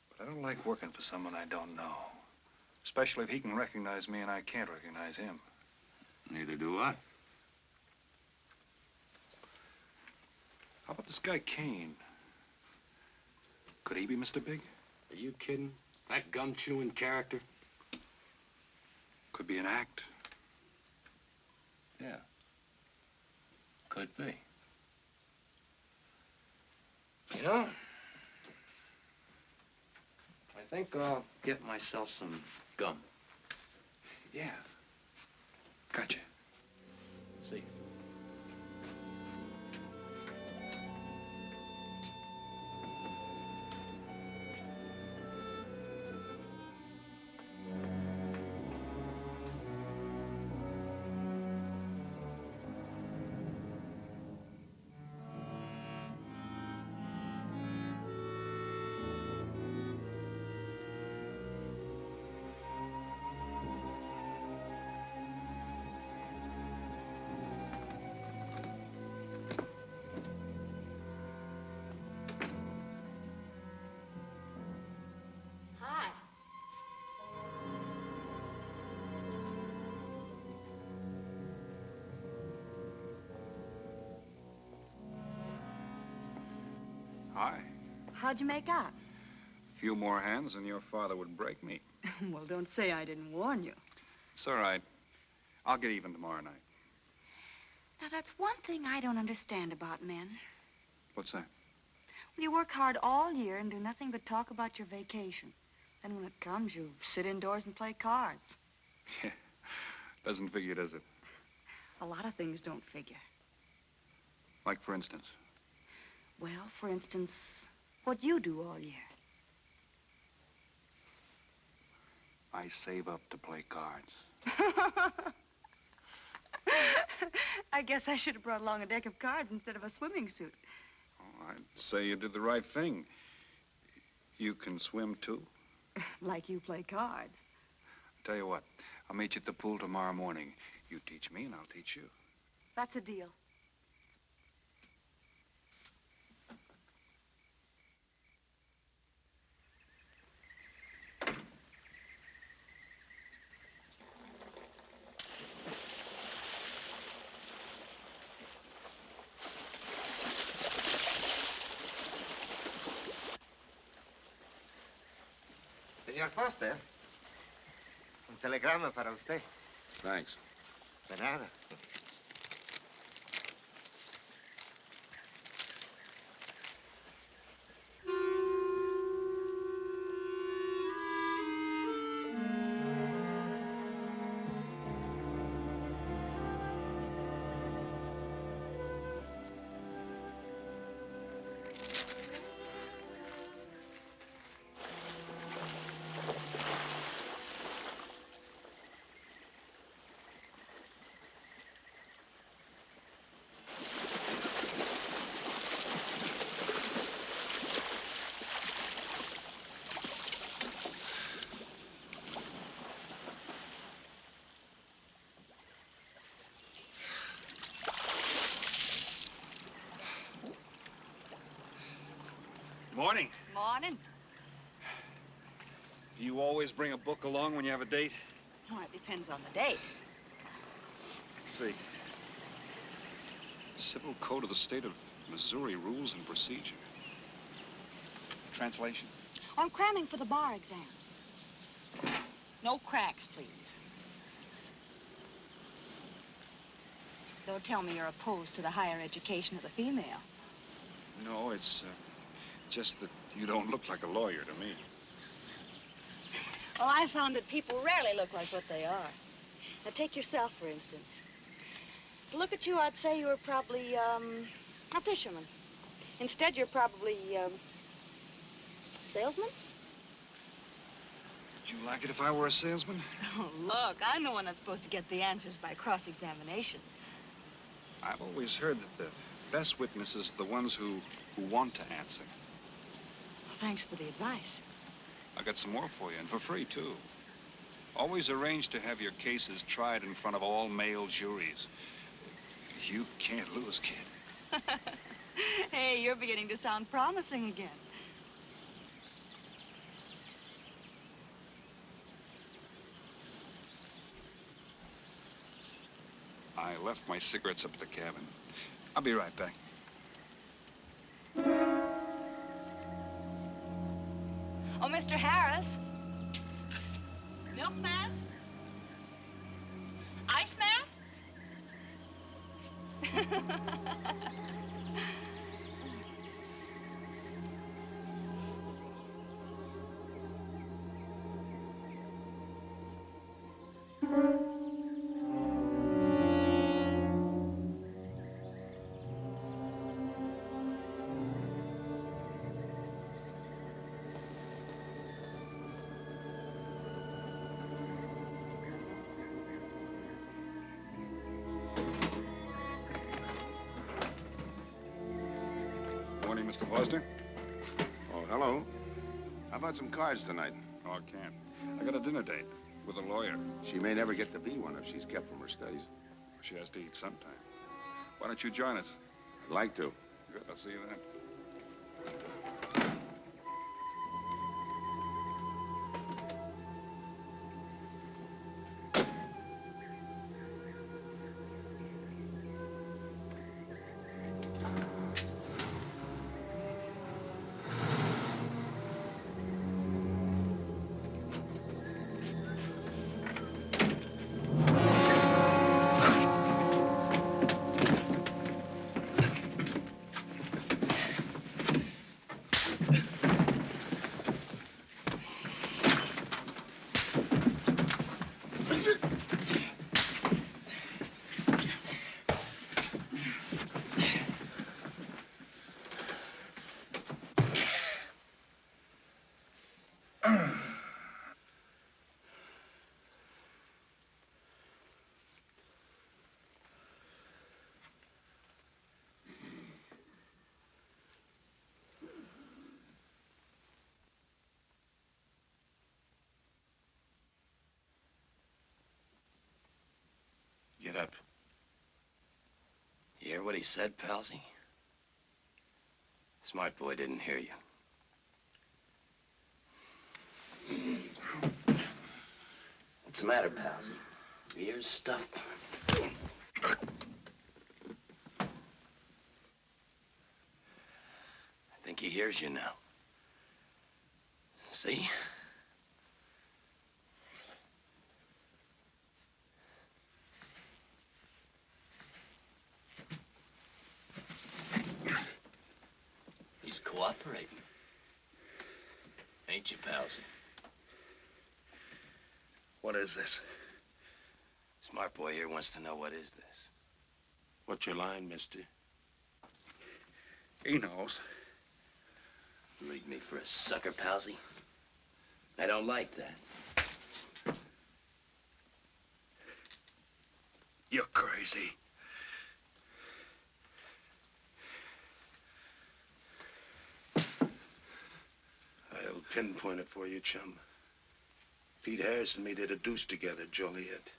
But I don't like working for someone I don't know. Especially if he can recognize me and I can't recognize him. Neither do I. How about this guy Kane? Could he be Mr. Big? Are you kidding? That gum-chewing character? Could be an act. Yeah. Could be. You know, I think I'll get myself some gum. Yeah. Gotcha. See. Hi. How'd you make out? A few more hands and your father would break me. Well, don't say I didn't warn you. It's all right. I'll get even tomorrow night. Now, that's one thing I don't understand about men. What's that? Well, you work hard all year and do nothing but talk about your vacation. Then when it comes, you sit indoors and play cards. Yeah. Doesn't figure, does it? A lot of things don't figure. Like, for instance? Well, for instance, what you do all year. I save up to play cards. I guess I should have brought along a deck of cards instead of a swimming suit. Oh, I'd say you did the right thing. You can swim, too? Like you play cards. Tell you what, I'll meet you at the pool tomorrow morning. You teach me and I'll teach you. That's a deal. Señor Foster, un telegrama para usted. Thanks. De nada. Morning. Morning. Do you always bring a book along when you have a date? Well, it depends on the date. Let's see. Civil Code of the State of Missouri Rules and Procedure. Translation? I'm cramming for the bar exam. No cracks, please. Don't tell me you're opposed to the higher education of the female. No, it's just that you don't look like a lawyer to me. Well, I found that people rarely look like what they are. Now, take yourself, for instance. To look at you, I'd say you were probably, a fisherman. Instead, you're probably, salesman? Would you like it if I were a salesman? Oh, look, I'm the one that's supposed to get the answers by cross-examination. I've always heard that the best witnesses are the ones who want to answer. Well, thanks for the advice. I got some more for you, and for free, too. Always arrange to have your cases tried in front of all male juries. You can't lose, kid. Hey, you're beginning to sound promising again. I left my cigarettes up at the cabin. I'll be right back. Oh, Mr. Harris. Milkman? Iceman? Morning, Mr. Foster. Oh, hello. How about some cards tonight? Oh, I can't. I got a dinner date with a lawyer. She may never get to be one if she's kept from her studies. She has to eat sometime. Why don't you join us? I'd like to. Good, I'll see you then. Get up. You hear what he said, Palsy? Smart boy didn't hear you. What's the matter, Palsy? Your ears stuffed? I think he hears you now. See? He's cooperating. Ain't you, Palsy? What is this? Smart boy here wants to know what is this. What's your line, mister? He knows. You read me for a sucker, Palsy? I don't like that. You're crazy. I'll pinpoint it for you, chum. Pete Harris and me did a deuce together, Joliet.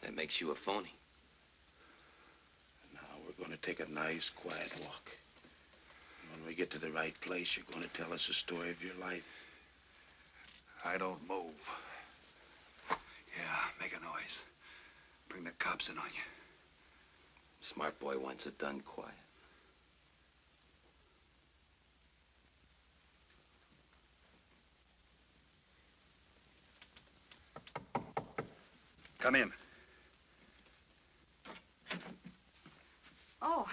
That makes you a phony. Now we're going to take a nice, quiet walk. to the right place, you're going to tell us the story of your life. I don't move. Yeah, make a noise. Bring the cops in on you. Smart boy wants it done quiet. Come in. Oh,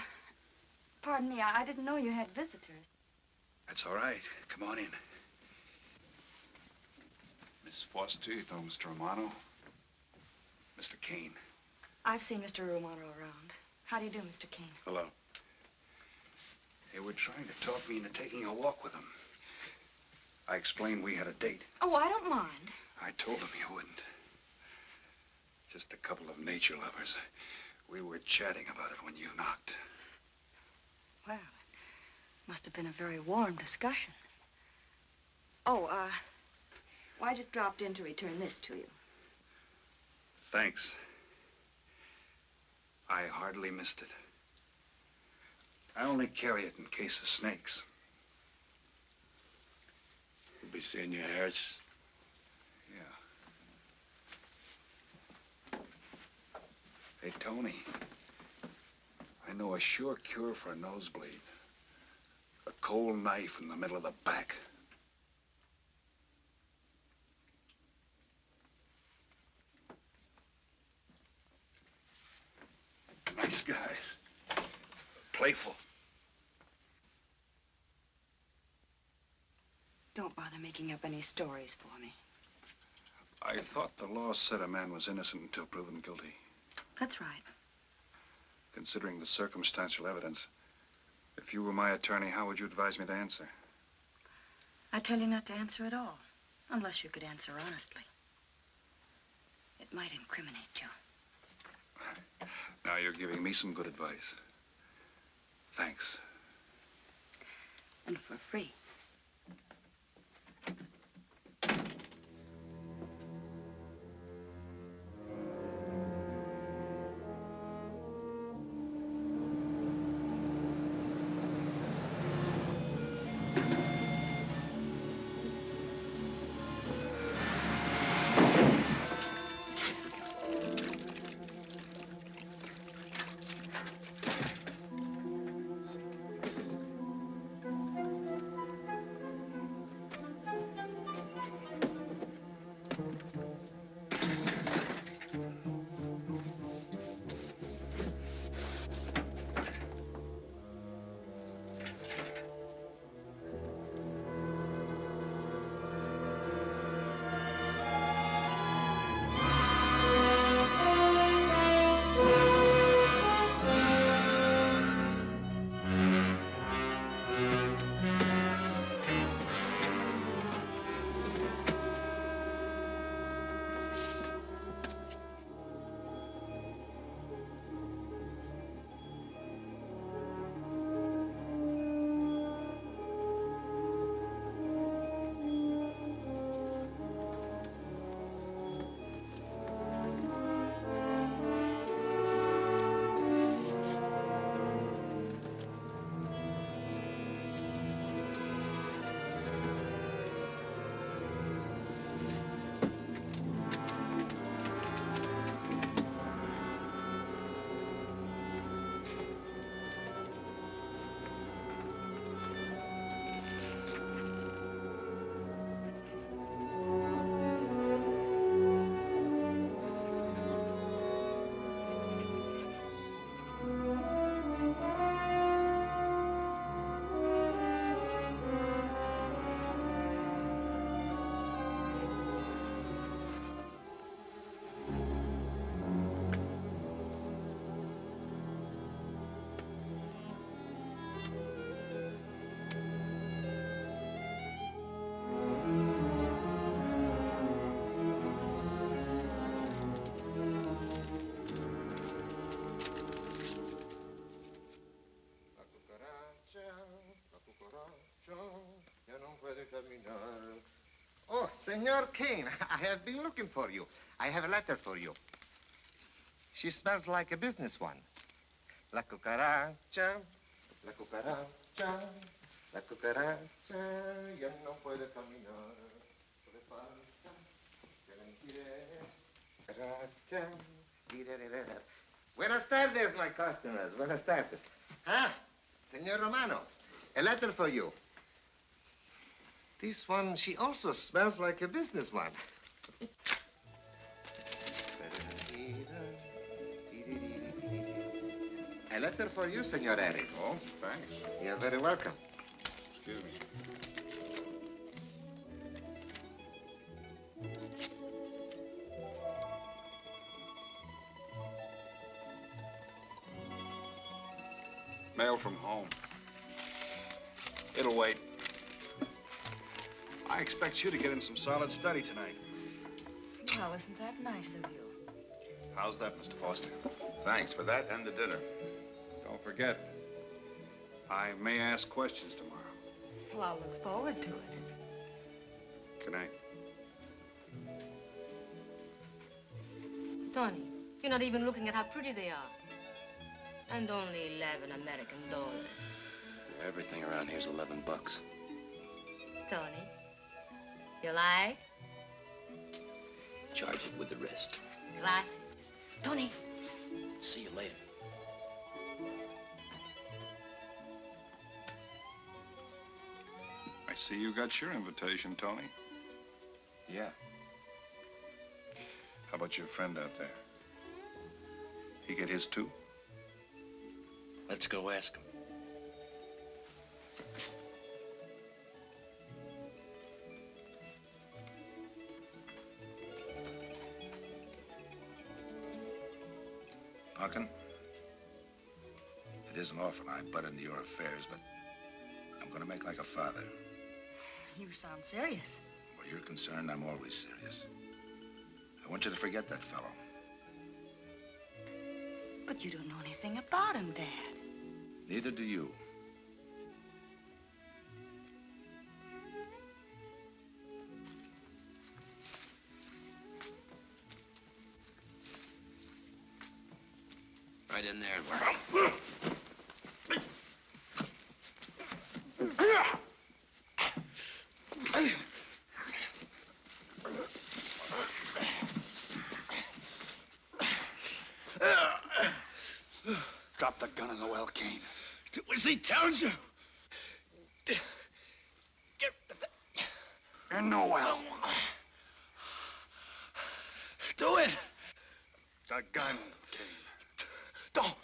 pardon me. I didn't know you had visitors. That's all right. Come on in. Miss Foster, you know Mr. Romano? Mr. Kane. I've seen Mr. Romano around. How do you do, Mr. Kane? Hello. They were trying to talk me into taking a walk with them. I explained we had a date. Oh, I don't mind. I told them you wouldn't. Just a couple of nature lovers. We were chatting about it when you knocked. Well, it must have been a very warm discussion. Oh, well, I just dropped in to return this to you. Thanks. I hardly missed it. I only carry it in case of snakes. You'll be seeing your Harris. Yeah. Hey, Tony. I know a sure cure for a nosebleed. A cold knife in the middle of the back. Nice guys. Playful. Don't bother making up any stories for me. I thought the law said a man was innocent until proven guilty. That's right. Considering the circumstantial evidence, if you were my attorney, how would you advise me to answer? I tell you not to answer at all, unless you could answer honestly. It might incriminate you. Now you're giving me some good advice. Thanks. And for free. Oh, Senor Kane, I have been looking for you. I have a letter for you. She smells like a business one. La cucaracha, la cucaracha, La cucaracha ya no puede caminar. Le falta de mentir. Cucaracha. Buenas tardes, my customers. Buenas tardes. Ah, Senor Romano, a letter for you. This one, she also smells like a businessman. A letter for you, Senor Harris. Oh, thanks. You're very welcome. Excuse me. Mail from home. It'll wait. I expect you to get in some solid study tonight. Well, isn't that nice of you? How's that, Mr. Foster? Thanks for that and the dinner. Don't forget, I may ask questions tomorrow. Well, I'll look forward to it. Good night. Tony, you're not even looking at how pretty they are. And only 11 American dollars. Everything around here's $11. Tony, you like? Charge it with the rest. Gracias. Tony. See you later. I see you got your invitation, Tony. Yeah. How about your friend out there? He get his too? Let's go ask him. Pumpkin, it isn't often I butt into your affairs, but I'm going to make like a father. You sound serious. Where you're concerned, I'm always serious. I want you to forget that fellow. But you don't know anything about him, Dad. Neither do you. Right in there. Drop the gun in the well, Kane. Do as he tells you. In the well. Do it. The gun, Kane. Don't.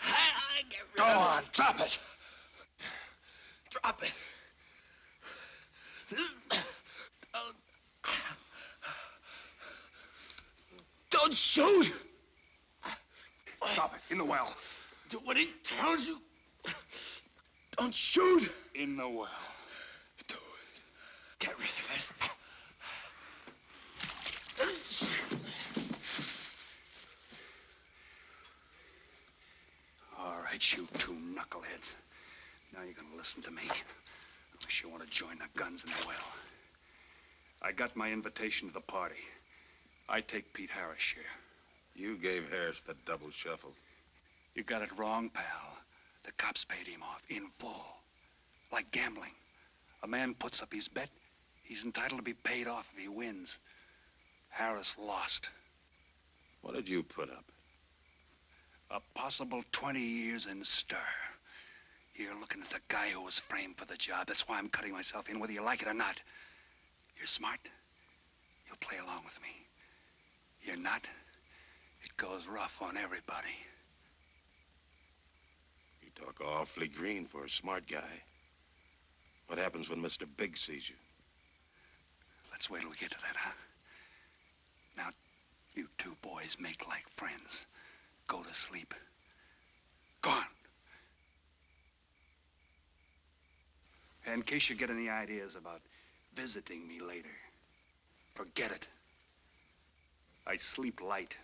I get rid Go of on, it. drop it. Drop it. Don't shoot. Drop it, in the well. Do what he tells you. Don't shoot. In the well. Do it. Get rid of it. All right, you two knuckleheads. Now you're gonna listen to me. Unless you want to join the guns in the well. I got my invitation to the party. I take Pete Harris' share. You gave Harris the double shuffle. You got it wrong, pal. The cops paid him off in full. Like gambling. A man puts up his bet, he's entitled to be paid off if he wins. Harris lost. What did you put up? A possible 20 years in stir. You're looking at the guy who was framed for the job. That's why I'm cutting myself in, whether you like it or not. You're smart. You'll play along with me. You're not. It goes rough on everybody. You talk awfully green for a smart guy. What happens when Mr. Big sees you? Let's wait till we get to that, huh? Now, you two boys make like friends. Go to sleep. Go on. In case you get any ideas about visiting me later, forget it. I sleep light.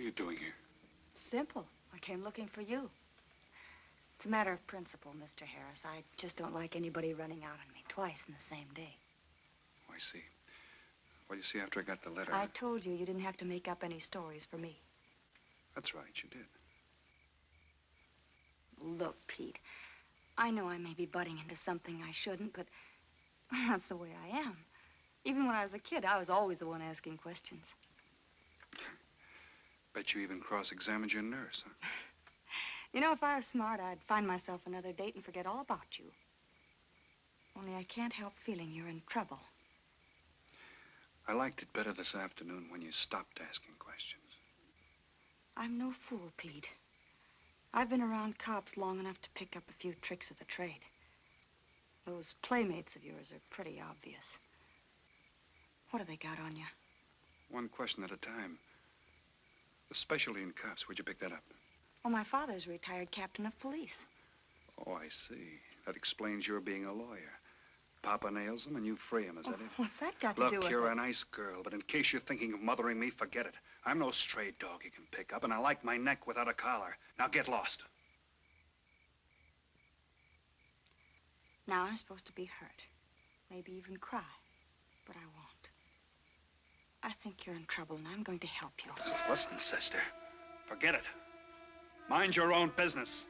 are you doing here? Simple. I came looking for you. It's a matter of principle, Mr. Harris. I just don't like anybody running out on me twice in the same day. Oh, I see. Well, you see, after I got the letter... I told you you didn't have to make up any stories for me. That's right, you did. Look, Pete, I know I may be butting into something I shouldn't, but that's the way I am. Even when I was a kid, I was always the one asking questions. Bet you even cross-examined your nurse, huh? You know, if I was smart, I'd find myself another date and forget all about you. Only I can't help feeling you're in trouble. I liked it better this afternoon when you stopped asking questions. I'm no fool, Pete. I've been around cops long enough to pick up a few tricks of the trade. Those playmates of yours are pretty obvious. What have they got on you? One question at a time. The specialty in cops, where'd you pick that up? Well, my father's a retired captain of police. Oh, I see. That explains your being a lawyer. Papa nails them and you free him, is that it? What's that got to do with it? Look, you're a nice girl, but in case you're thinking of mothering me, forget it. I'm no stray dog you can pick up, and I like my neck without a collar. Now get lost. Now I'm supposed to be hurt. Maybe even cry. But I won't. I think you're in trouble, and I'm going to help you. Listen, sister. Forget it. Mind your own business.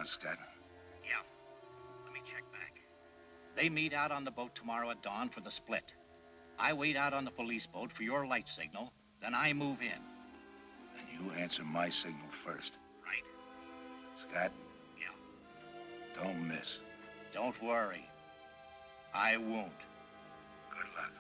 Scott? Yeah. Let me check back. They meet out on the boat tomorrow at dawn for the split. I wait out on the police boat for your light signal, then I move in. And you answer my signal first. Right. Scott? Yeah. Don't miss. Don't worry. I won't. Good luck.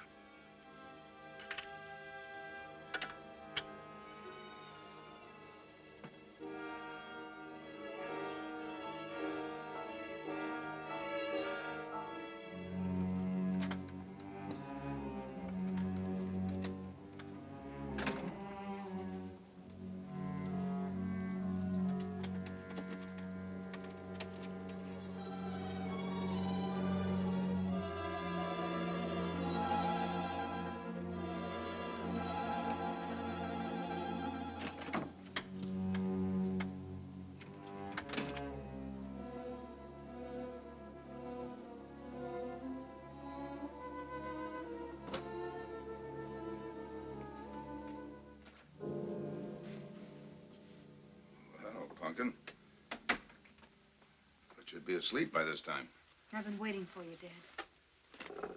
Pumpkin. But you'd be asleep by this time. I've been waiting for you, Dad.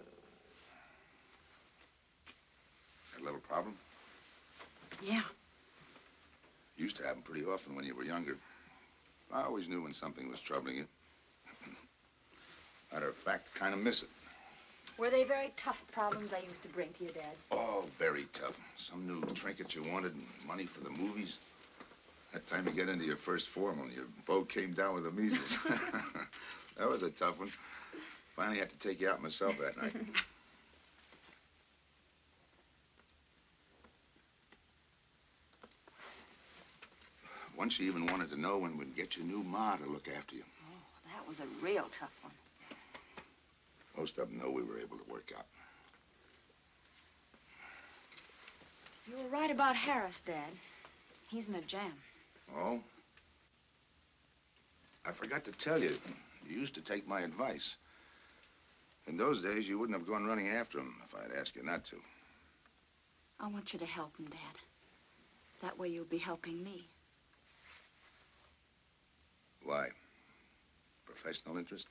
Had a little problem? Yeah. Used to happen pretty often when you were younger. I always knew when something was troubling you. Matter of fact, kind of miss it. Were they very tough problems I used to bring to you, Dad? Oh, very tough. Some new trinket you wanted and money for the movies. That time you get into your first form when your boat came down with the measles. That was a tough one. Finally had to take you out myself that night. Once you even wanted to know when we'd get your new ma to look after you. Oh, that was a real tough one. Most of them know we were able to work out. You were right about Harris, Dad. He's in a jam. Oh? I forgot to tell you. You used to take my advice. In those days, you wouldn't have gone running after him if I'd asked you not to. I want you to help him, Dad. That way you'll be helping me. Why? Professional interest?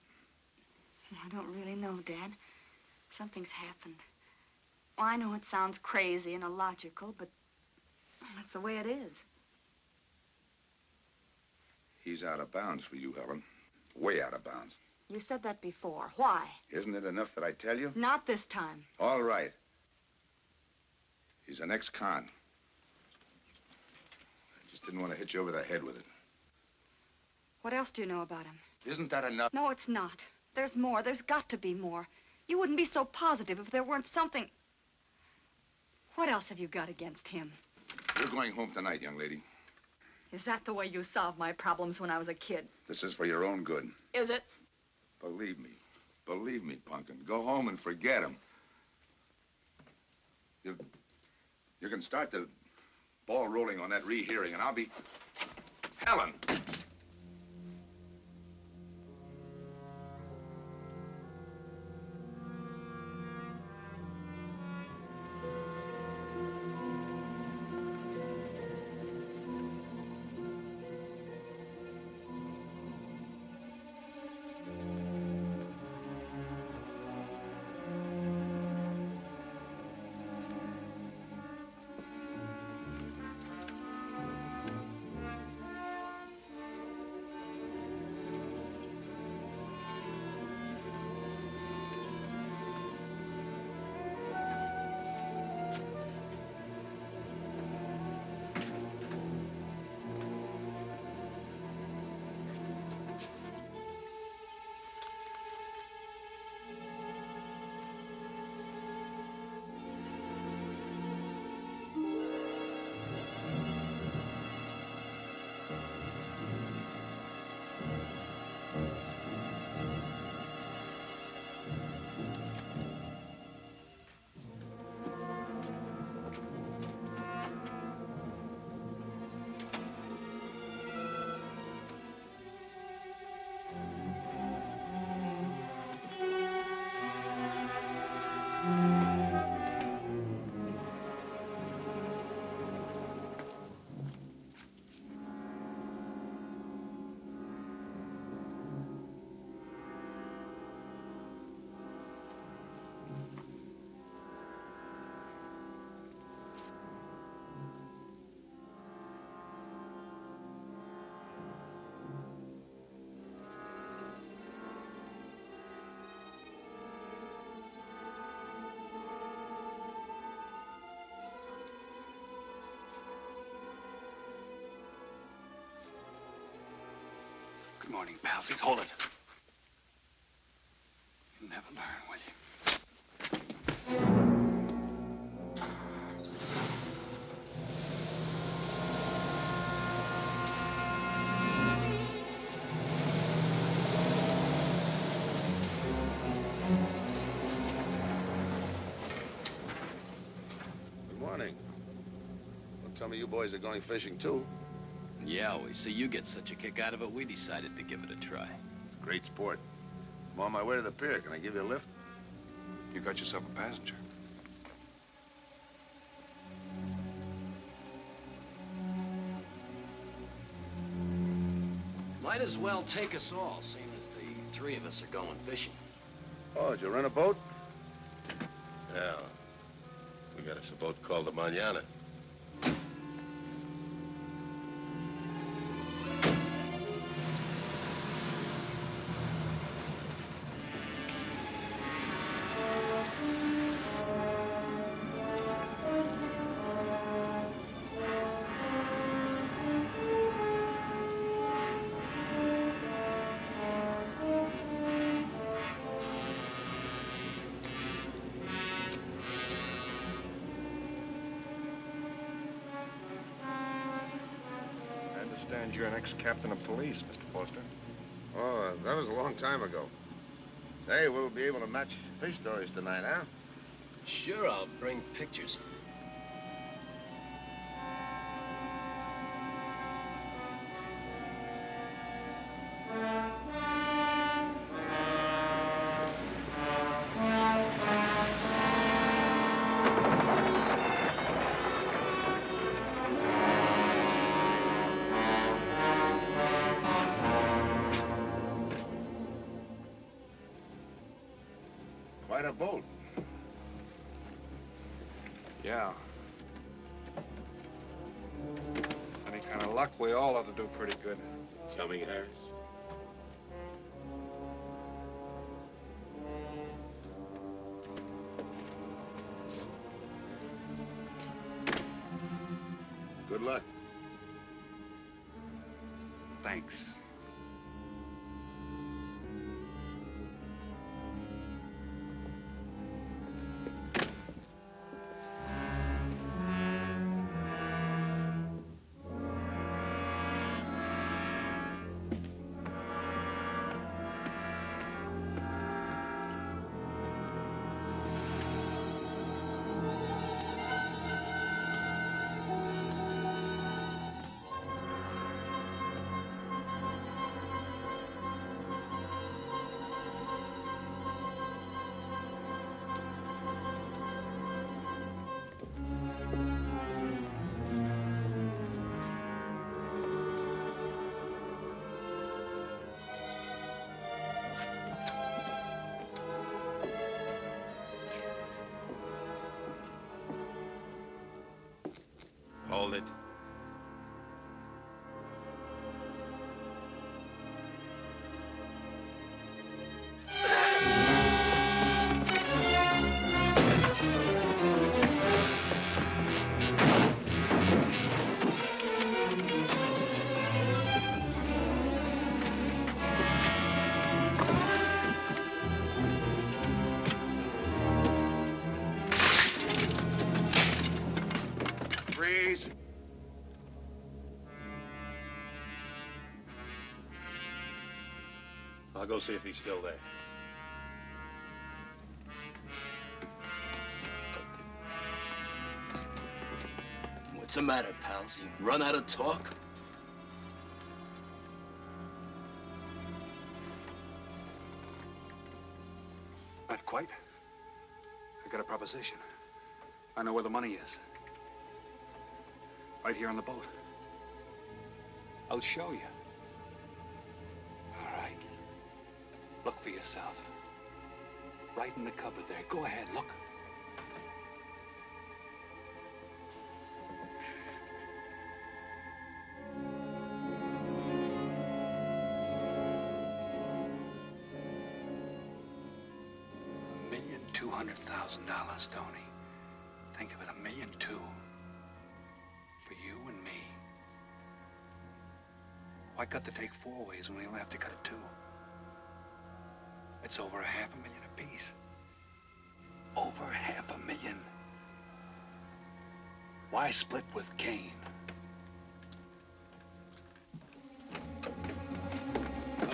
I don't really know, Dad. Something's happened. Well, I know it sounds crazy and illogical, but that's the way it is. He's out of bounds for you, Helen. Way out of bounds. You said that before. Why? Isn't it enough that I tell you? Not this time. All right. He's an ex-con. I just didn't want to hit you over the head with it. What else do you know about him? Isn't that enough? No, it's not. There's more. There's got to be more. You wouldn't be so positive if there weren't something. What else have you got against him? You're going home tonight, young lady. Is that the way you solved my problems when I was a kid? This is for your own good. Is it? Believe me. Believe me, Punkin. Go home and forget him. You can start the ball rolling on that rehearing, and I'll be... Helen! Good morning, palsies. Hold it. You'll never learn, will you? Good morning. Don't tell me you boys are going fishing, too. Yeah, we see you get such a kick out of it, we decided to give it a try. Great sport. I'm on my way to the pier. Can I give you a lift? You got yourself a passenger. Might as well take us all, seeing as the three of us are going fishing. Oh, did you rent a boat? Yeah. We got us a boat called the Mañana. You're an ex-captain of police, Mr. Foster. Oh, that was a long time ago. Hey, we'll be able to match fish stories tonight, huh? Sure, I'll bring pictures. Quite a boat. Yeah. Any kind of luck, we all ought to do pretty good. Coming, Harris? Good luck. Thanks. Hold it. Freeze. I'll go see if he's still there. What's the matter, pals? You run out of talk? Not quite. I got a proposition. I know where the money is. Right here on the boat. I'll show you. All right. Look for yourself. Right in the cupboard there. Go ahead, look. $1,200,000, Tony. Think of it, $1.2 million. For you and me. Why cut the take 4 ways when we only have to cut it 2? It's over $500,000 apiece. Over $500,000. Why split with Kane?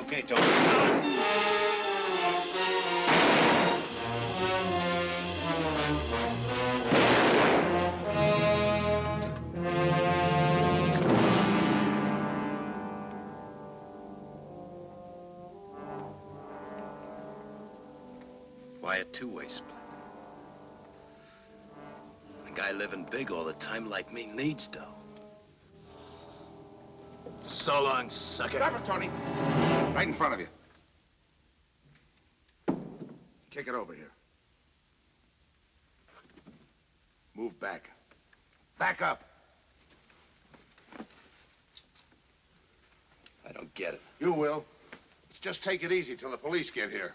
Okay, Tony. Why a two-way split? A guy living big all the time like me needs dough. So long, sucker. Stop it, Tony. Right in front of you. Kick it over here. Move back. Back up. I don't get it. You will. Let's just take it easy till the police get here.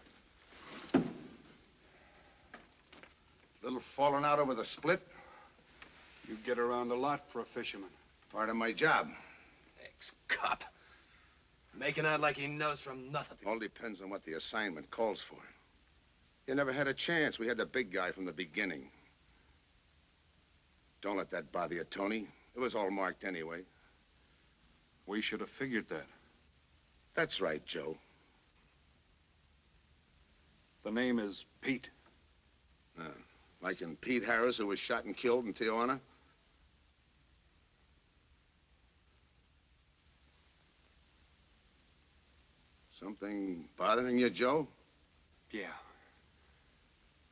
Little falling out over the split. You get around a lot for a fisherman. Part of my job. Ex-cop. Making out like he knows from nothing. All depends on what the assignment calls for. You never had a chance. We had the big guy from the beginning. Don't let that bother you, Tony. It was all marked anyway. We should have figured that. That's right, Joe. The name is Pete. Like in Pete Harris, who was shot and killed in Tijuana? Something bothering you, Joe? Yeah.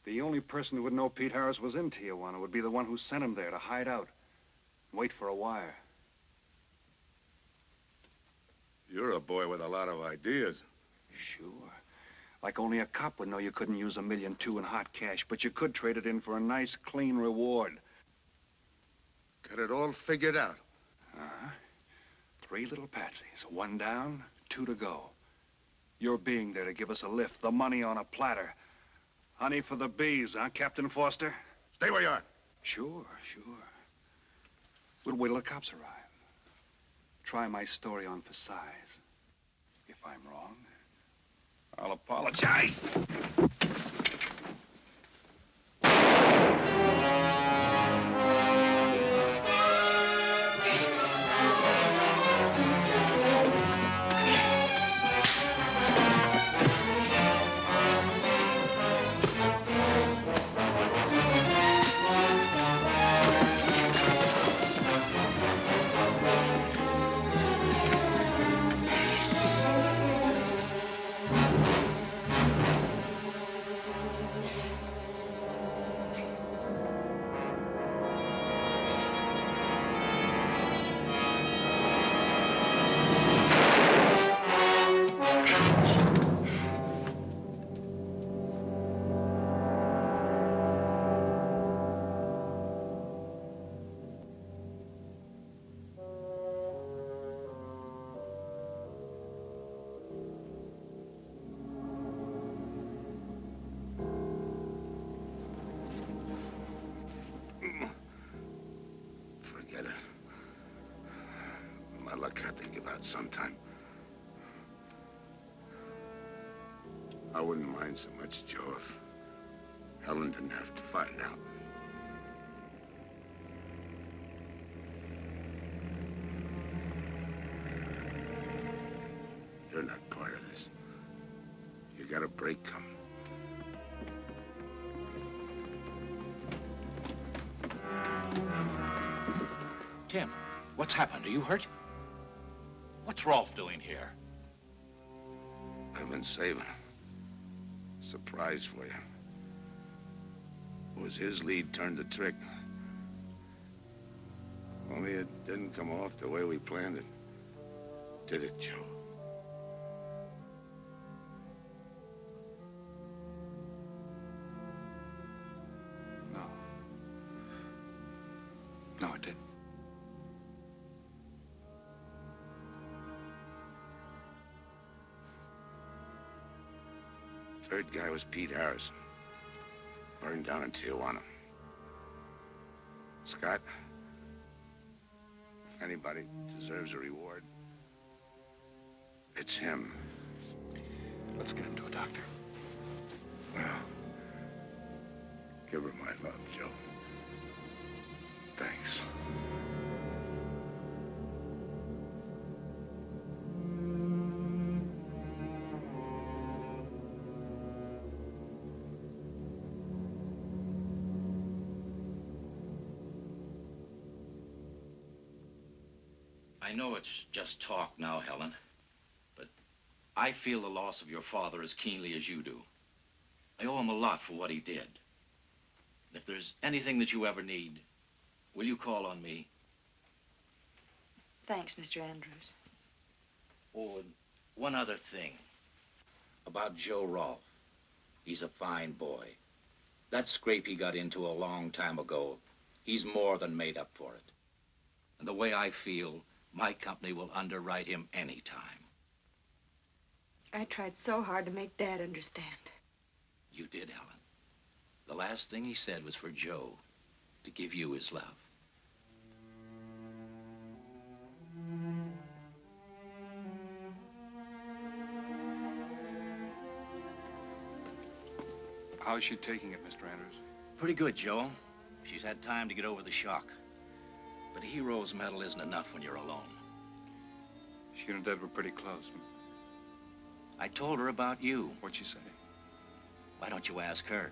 The only person who would know Pete Harris was in Tijuana would be the one who sent him there to hide out and wait for a wire. You're a boy with a lot of ideas. Sure. Like only a cop would know you couldn't use $1.2 million in hot cash, but you could trade it in for a nice, clean reward. Got it all figured out. 3 little patsies. 1 down, 2 to go. Your being there to give us a lift, the money on a platter. Honey for the bees, huh, Captain Foster? Stay where you are. Sure. We'll wait till the cops arrive. Try my story on for size. If I'm wrong, I'll apologize. luck had to give out sometime. I wouldn't mind so much, Joe, if Helen didn't have to find out. You're not part of this. You got a break coming. Tim, what's happened? Are you hurt? What's Rolfe doing here? I've been saving him. Surprise for you. It was his lead turned the trick. Only it didn't come off the way we planned it. Did it, Joe? No. No, it didn't. Third guy was Pete Harrison. Burned down in Tijuana. Scott, if anybody deserves a reward, it's him. Let's get him to a doctor. Well, give her my love, Joe. Thanks. I know it's just talk now, Helen, but I feel the loss of your father as keenly as you do. I owe him a lot for what he did. And if there's anything that you ever need, will you call on me? Thanks, Mr. Andrews. Oh, and one other thing. About Joe Rolfe. He's a fine boy. That scrape he got into a long time ago, he's more than made up for it. And the way I feel, my company will underwrite him any time. I tried so hard to make Dad understand. You did, Helen. The last thing he said was for Joe to give you his love. How's she taking it, Mr. Andrews? Pretty good, Joe. She's had time to get over the shock. But a hero's medal isn't enough when you're alone. She and Dad were pretty close. I told her about you. What'd she say? Why don't you ask her?